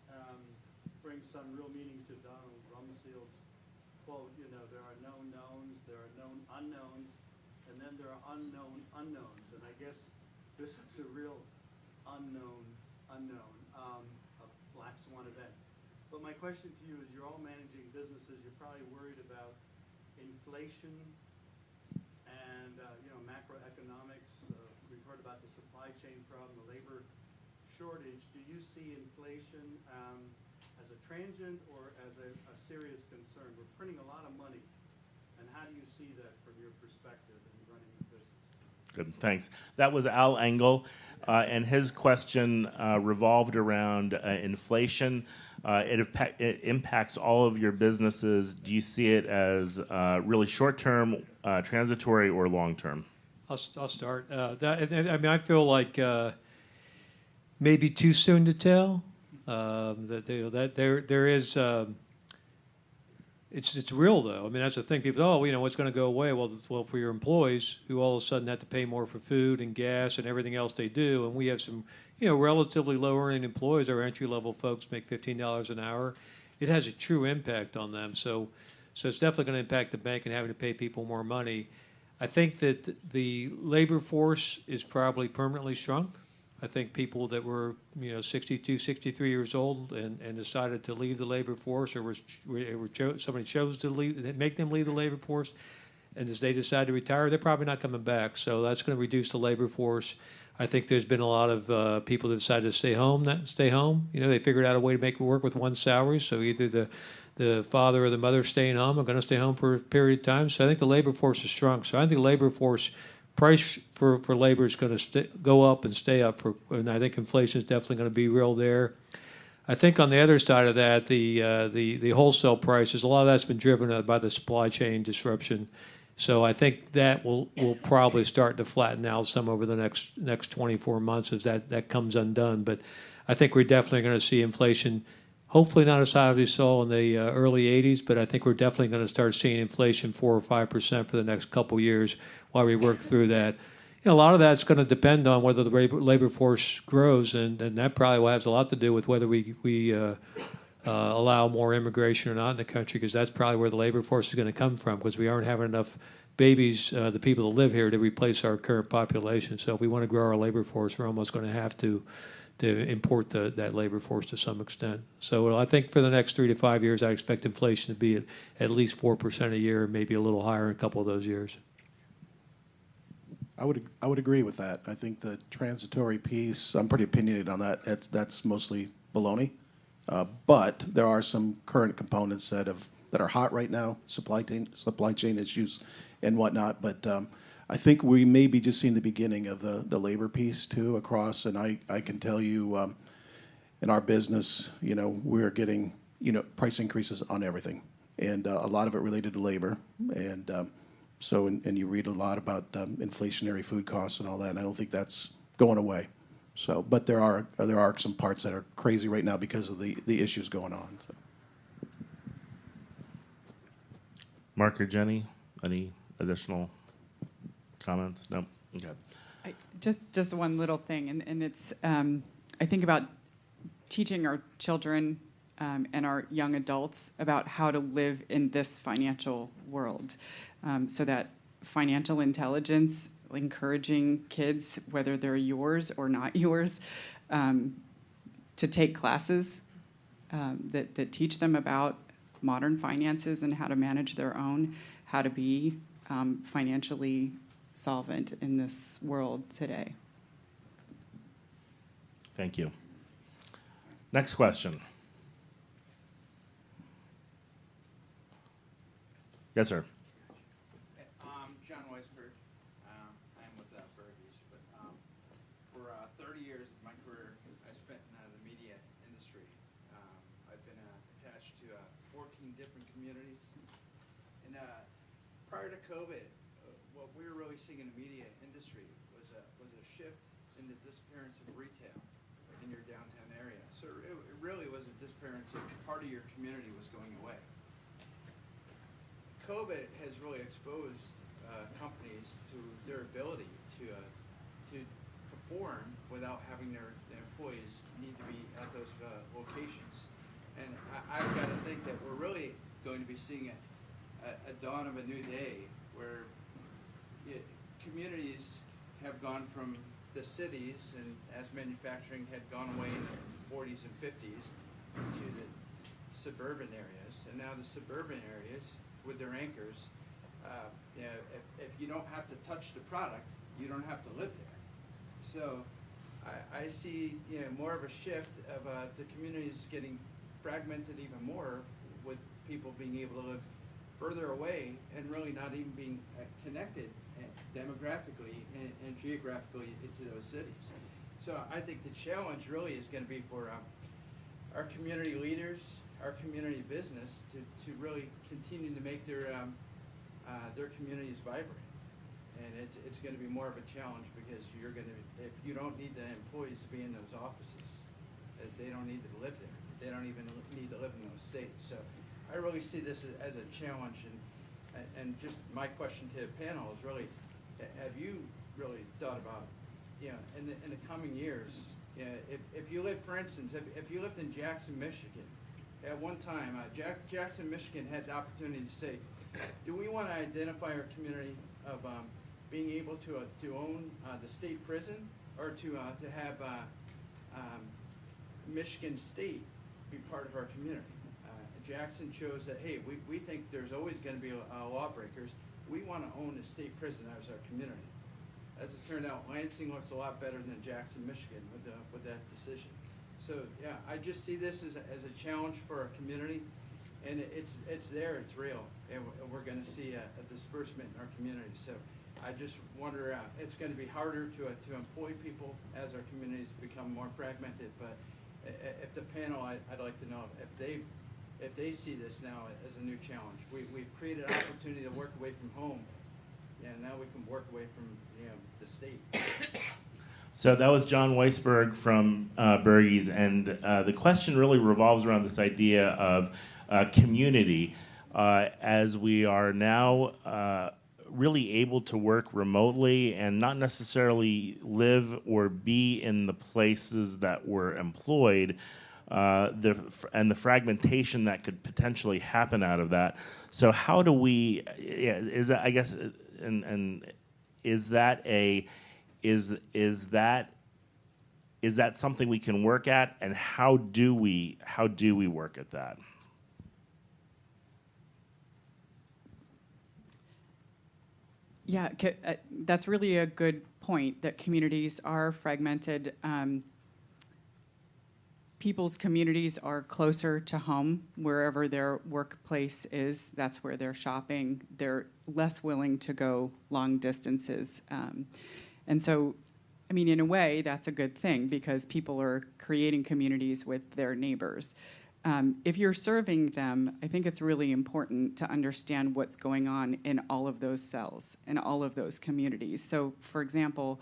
brings some real meaning to Donald Rumsfeld's quote, there are known knowns, there are known unknowns, and then there are unknown unknowns. And I guess this was a real unknown, a black swan event. But my question to you is, you're all managing businesses, you're probably worried about inflation and, macroeconomics. We've heard about the supply chain problem, the labor shortage. Do you see inflation as a transient or as a serious concern? We're printing a lot of money, and how do you see that from your perspective in running the business? Good, thanks. That was Al Engel, and his question revolved around inflation. It impacts all of your businesses. Do you see it as really short-term, transitory, or long-term? I'll start. I feel like maybe too soon to tell. That there is. It's real though. I mean, that's the thing. People, what's going to go away? Well, for your employees who all of a sudden have to pay more for food and gas and everything else they do, and we have some, relatively low-earning employees. Our entry-level folks make $15 an hour. It has a true impact on them. So it's definitely going to impact the bank and having to pay people more money. I think that the labor force is probably permanently shrunk. I think people that were, 62, 63 years old and decided to leave the labor force, or somebody chose to make them leave the labor force, and as they decide to retire, they're probably not coming back. So that's going to reduce the labor force. I think there's been a lot of people that decided to stay home. They figured out a way to make it work with one salary. So either the father or the mother staying home are going to stay home for a period of time. So I think the labor force is shrunk. So I think the labor force price for labor is going to go up and stay up, and I think inflation is definitely going to be real there. I think on the other side of that, the wholesale prices, a lot of that's been driven by the supply chain disruption. So I think that will probably start to flatten out some over the next 24 months as that comes undone. But I think we're definitely going to see inflation, hopefully not as high as we saw in the early 80s, but I think we're definitely going to start seeing inflation 4 or 5% for the next couple years while we work through that. A lot of that's going to depend on whether the labor force grows, and that probably has a lot to do with whether we allow more immigration or not in the country, because that's probably where the labor force is going to come from, because we aren't having enough babies, the people that live here, to replace our current population. So if we want to grow our labor force, we're almost going to have to import that labor force to some extent. So I think for the next 3 to 5 years, I expect inflation to be at least 4% a year, maybe a little higher in a couple of those years. I would agree with that. I think the transitory piece, I'm pretty opinionated on that. That's mostly baloney. But there are some current components that are hot right now, supply chain issues and whatnot. But I think we may be just seeing the beginning of the labor piece too across. And I can tell you, in our business, we're getting price increases on everything, and a lot of it related to labor. And and you read a lot about inflationary food costs and all that. And I don't think that's going away. So, but there are some parts that are crazy right now because of the issues going on. So. Mark or Jenny, any additional comments? No? Okay. Just one little thing, and it's I think about teaching our children and our young adults about how to live in this financial world, so that financial intelligence, encouraging kids, whether they're yours or not yours, to take classes that teach them about modern finances and how to manage their own, how to be financially solvent in this world today. Thank you. Next question. Yes, sir. John Weisberg. I'm with Bergey's, but for 30 years of my career, I spent in the media industry. I've been attached to 14 different communities. And prior to COVID, what we were really seeing in the media industry was a shift in the disappearance of retail in your downtown area. So it really was a disappearance of part of your community was going away. COVID has really exposed companies to their ability to perform without having their employees need to be at those locations. And I've got to think that we're really going to be seeing a dawn of a new day where communities have gone from the cities, and as manufacturing had gone away in the 40s and 50s, to the suburban areas. And now the suburban areas, with their anchors, if you don't have to touch the product, you don't have to live there. So I see more of a shift of the communities getting fragmented even more, with people being able to live further away and really not even being connected demographically and geographically into those cities. So I think the challenge really is going to be for our community leaders, our community business, to really continue to make their communities vibrant. And it's going to be more of a challenge, because you're going to, if you don't need the employees to be in those offices, they don't need to live there. They don't even need to live in those states. So I really see this as a challenge. And just my question to the panel is really, have you really thought about, in the coming years, if you live, for instance, if you lived in Jackson, Michigan, at one time, Jackson, Michigan had the opportunity to say, do we want to identify our community of being able to own the state prison, or to have Michigan State be part of our community? Jackson chose that, hey, we think there's always going to be lawbreakers. We want to own the state prison as our community. As it turned out, Lansing looks a lot better than Jackson, Michigan with that decision. So yeah, I just see this as a challenge for our community, and it's there, it's real, and we're going to see a disbursement in our community. So I just wonder, it's going to be harder to employ people as our communities become more fragmented. But if the panel, I'd like to know if they see this now as a new challenge. We've created an opportunity to work away from home, and now we can work away from the state. So that was John Weisberg from Bergey's, and the question really revolves around this idea of community. As we are now really able to work remotely and not necessarily live or be in the places that we're employed, and the fragmentation that could potentially happen out of that. So how do we? Is that, I guess, and is that something we can work at, and how do we work at that? Yeah, that's really a good point, that communities are fragmented. People's communities are closer to home, wherever their workplace is. That's where they're shopping. They're less willing to go long distances. And so, I mean, in a way, that's a good thing, because people are creating communities with their neighbors. If you're serving them, I think it's really important to understand what's going on in all of those cells, in all of those communities. So, for example,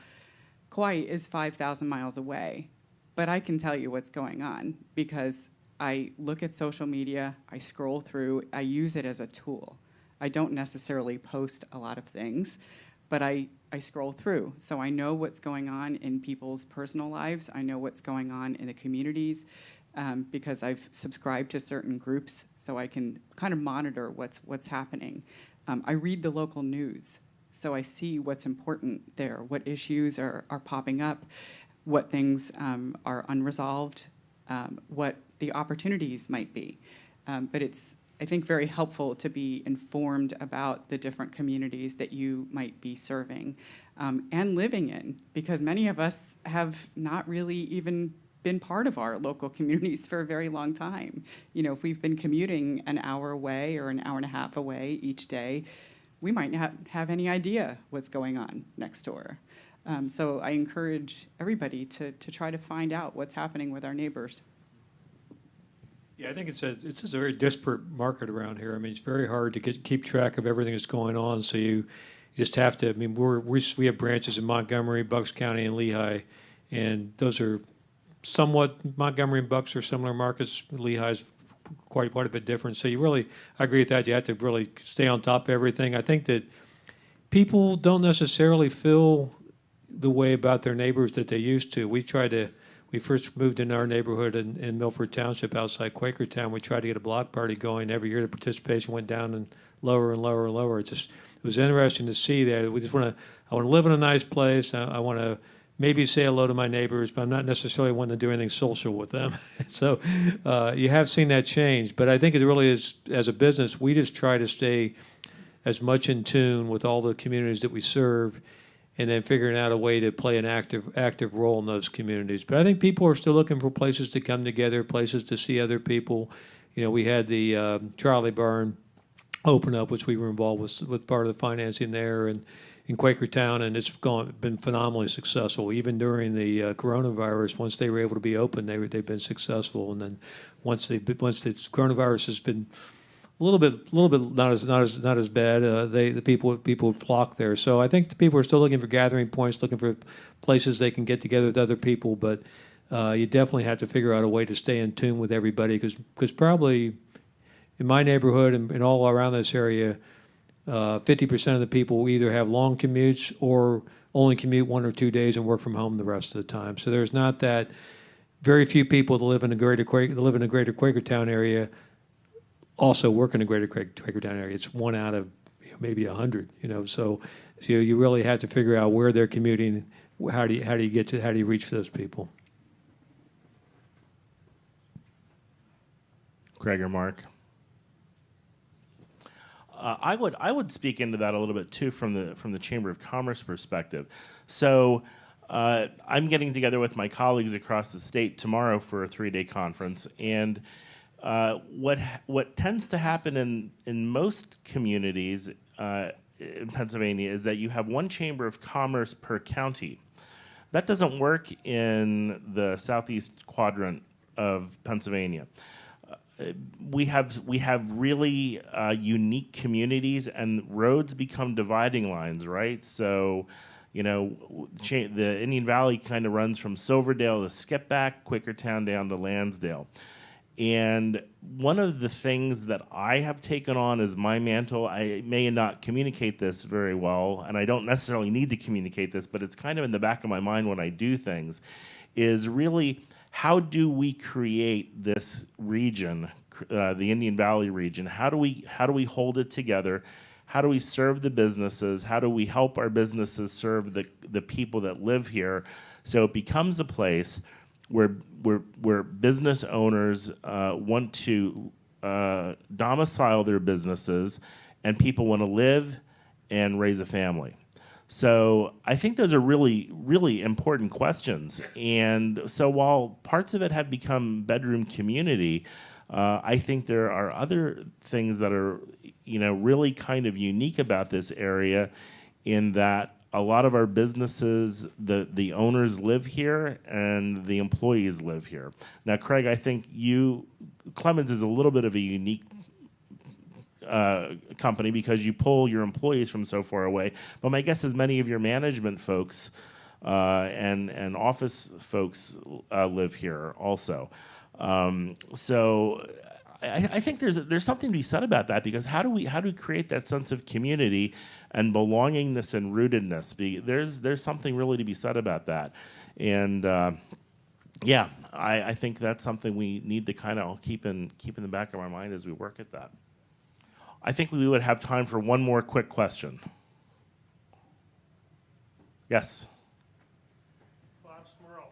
Kauai is 5,000 miles away, but I can tell you what's going on, because I look at social media, I scroll through, I use it as a tool. I don't necessarily post a lot of things, but I scroll through. So I know what's going on in people's personal lives. I know what's going on in the communities, because I've subscribed to certain groups, so I can kind of monitor what's happening. I read the local news, so I see what's important there, what issues are popping up, what things are unresolved, what the opportunities might be. But it's, I think, very helpful to be informed about the different communities that you might be serving and living in, because many of us have not really even been part of our local communities for a very long time. You know, if we've been commuting an hour away or an hour and a half away each day, we might not have any idea what's going on next door. So I encourage everybody to try to find out what's happening with our neighbors. Yeah, I think it's just a very disparate market around here. I mean, it's very hard to keep track of everything that's going on. So you just have to. I mean, we have branches in Montgomery, Bucks County, and Lehigh, and those are somewhat, Montgomery and Bucks are similar markets. Lehigh's quite a bit different. So I agree with that. You have to really stay on top of everything. I think that people don't necessarily feel the way about their neighbors that they used to. We first moved in our neighborhood in Milford Township outside Quakertown. We tried to get a block party going. Every year the participation went down and lower and lower and lower. It was interesting to see that. I want to live in a nice place. I want to maybe say hello to my neighbors, but I'm not necessarily wanting to do anything social with them. So you have seen that change. But I think it really is, as a business, we just try to stay as much in tune with all the communities that we serve, and then figuring out a way to play an active role in those communities. But I think people are still looking for places to come together, places to see other people. You know, we had the Charlie Barn open up, which we were involved with part of the financing there, and in Quakertown, and it's been phenomenally successful. Even during the coronavirus, once they were able to be open, they've been successful. And then once the coronavirus has been a little bit not as bad, the people flock there. So I think the people are still looking for gathering points, looking for places they can get together with other people. But you definitely have to figure out a way to stay in tune with everybody, because probably in my neighborhood and all around this area, 50% of the people either have long commutes or only commute 1 or 2 days and work from home the rest of the time. So there's not that very few people that live in the greater Quakertown area also work in the greater Quakertown area. It's 1 out of maybe 100. So you really have to figure out where they're commuting. How do you reach those people? Craig or Mark? I would speak into that a little bit too from the Chamber of Commerce perspective. So I'm getting together with my colleagues across the state tomorrow for a 3-day conference, and what tends to happen in most communities in Pennsylvania is that you have one Chamber of Commerce per county. That doesn't work in the southeast quadrant of Pennsylvania. We have really unique communities, and roads become dividing lines, right? So, the Indian Valley kind of runs from Silverdale to Skipback, Quakertown down to Lansdale. And one of the things that I have taken on as my mantle, I may not communicate this very well, and I don't necessarily need to communicate this, but it's kind of in the back of my mind when I do things, is really how do we create this region, the Indian Valley region? How do we hold it together? How do we serve the businesses? How do we help our businesses serve the people that live here, so it becomes a place where business owners want to domicile their businesses, and people want to live and raise a family. So I think those are really, really important questions. And so while parts of it have become bedroom community, I think there are other things that are, really kind of unique about this area, in that a lot of our businesses, the owners live here and the employees live here. Now, Craig, I think Clemens is a little bit of a unique company because you pull your employees from so far away. But my guess is many of your management folks and office folks live here also. So I think there's something to be said about that, because how do we create that sense of community and belongingness and rootedness? There's something really to be said about that, and I think that's something we need to kind of keep in the back of our mind as we work at that. I think we would have time for one more quick question. Yes. Bob Smurl.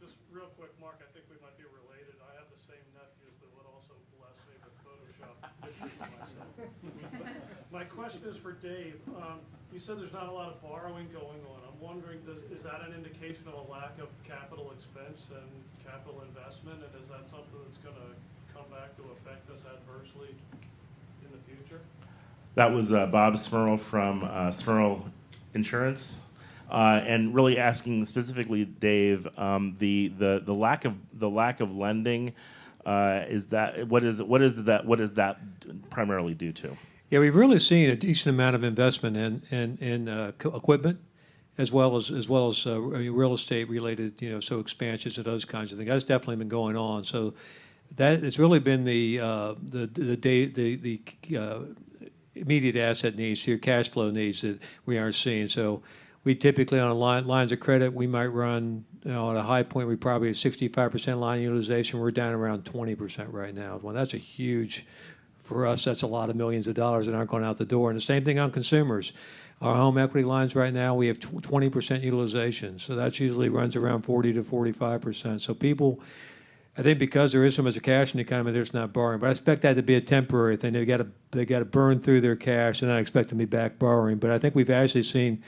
Just real quick, Mark, I think we might be related. I have the same nephews that would also bless me with Photoshop pictures of myself. My question is for Dave. you said there's not a lot of borrowing going on. I'm wondering, is that an indication of a lack of capital expense and capital investment? And is that something that's going to come back to affect us adversely in the future? That was Bob Smurl from Smurl Insurance, and really asking specifically, Dave, the lack of lending. Is that what is that primarily due to? Yeah, we've really seen a decent amount of investment in equipment, as well as real estate related, so expansions and those kinds of things. That's definitely been going on. So that it's really been the immediate asset needs, your cash flow needs that we aren't seeing. So we typically on lines of credit, we might run, at a high point, we probably have 65% line utilization. We're down around 20% right now. Well, that's a huge, for us, that's a lot of millions of dollars that aren't going out the door. And the same thing on consumers. Our home equity lines right now, we have 20% utilization. So that usually runs around 40 to 45%. So people, I think because there is so much cash in the economy, they're just not borrowing. But I expect that to be a temporary thing. They got to burn through their cash, and I expect them to be back borrowing. But I think we've actually seen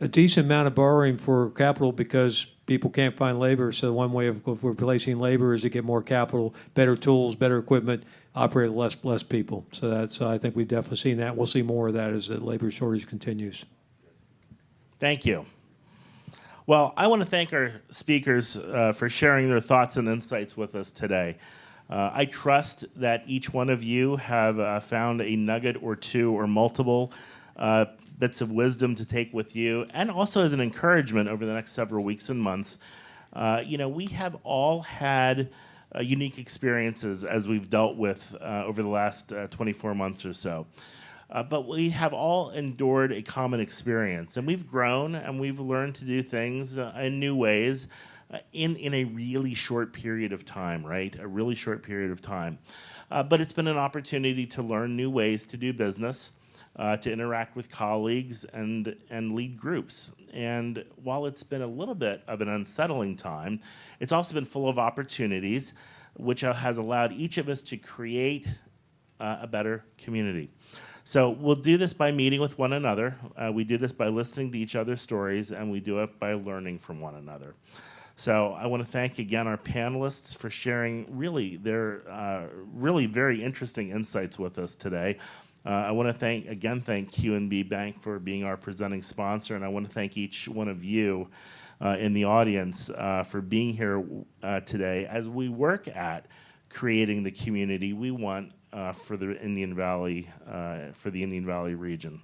a decent amount of borrowing for capital because people can't find labor. So one way of replacing labor is to get more capital, better tools, better equipment, operate with less people. So I think we've definitely seen that. We'll see more of that as the labor shortage continues. Thank you. Well, I want to thank our speakers for sharing their thoughts and insights with us today. I trust that each one of you have found a nugget or two or multiple bits of wisdom to take with you, and also as an encouragement over the next several weeks and months. We have all had unique experiences as we've dealt with over the last 24 months or so. But we have all endured a common experience, and we've grown and we've learned to do things in new ways in a really short period of time, right? A really short period of time. But it's been an opportunity to learn new ways to do business, to interact with colleagues and lead groups. And while it's been a little bit of an unsettling time, it's also been full of opportunities, which has allowed each of us to create a better community. So we'll do this by meeting with one another. We do this by listening to each other's stories, and we do it by learning from one another. So I want to thank again our panelists for sharing really their really very interesting insights with us today. I want to thank QNB Bank for being our presenting sponsor, and I want to thank each one of you in the audience for being here today as we work at creating the community we want for the Indian Valley region.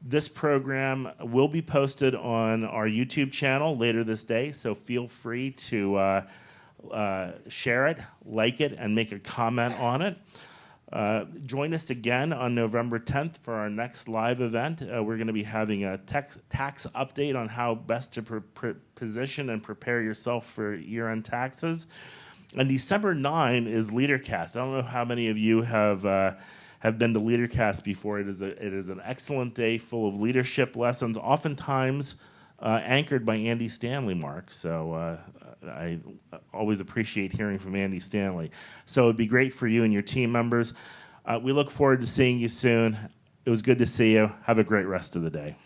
This program will be posted on our YouTube channel later this day, so feel free to share it, like it, and make a comment on it. Join us again on November 10th for our next live event. We're going to be having a tax update on how best to position and prepare yourself for year-end taxes. And December 9 is LeaderCast. I don't know how many of you have been to LeaderCast before. It is an excellent day full of leadership lessons, oftentimes anchored by Andy Stanley, Mark. So I always appreciate hearing from Andy Stanley. So it'd be great for you and your team members. We look forward to seeing you soon. It was good to see you. Have a great rest of the day.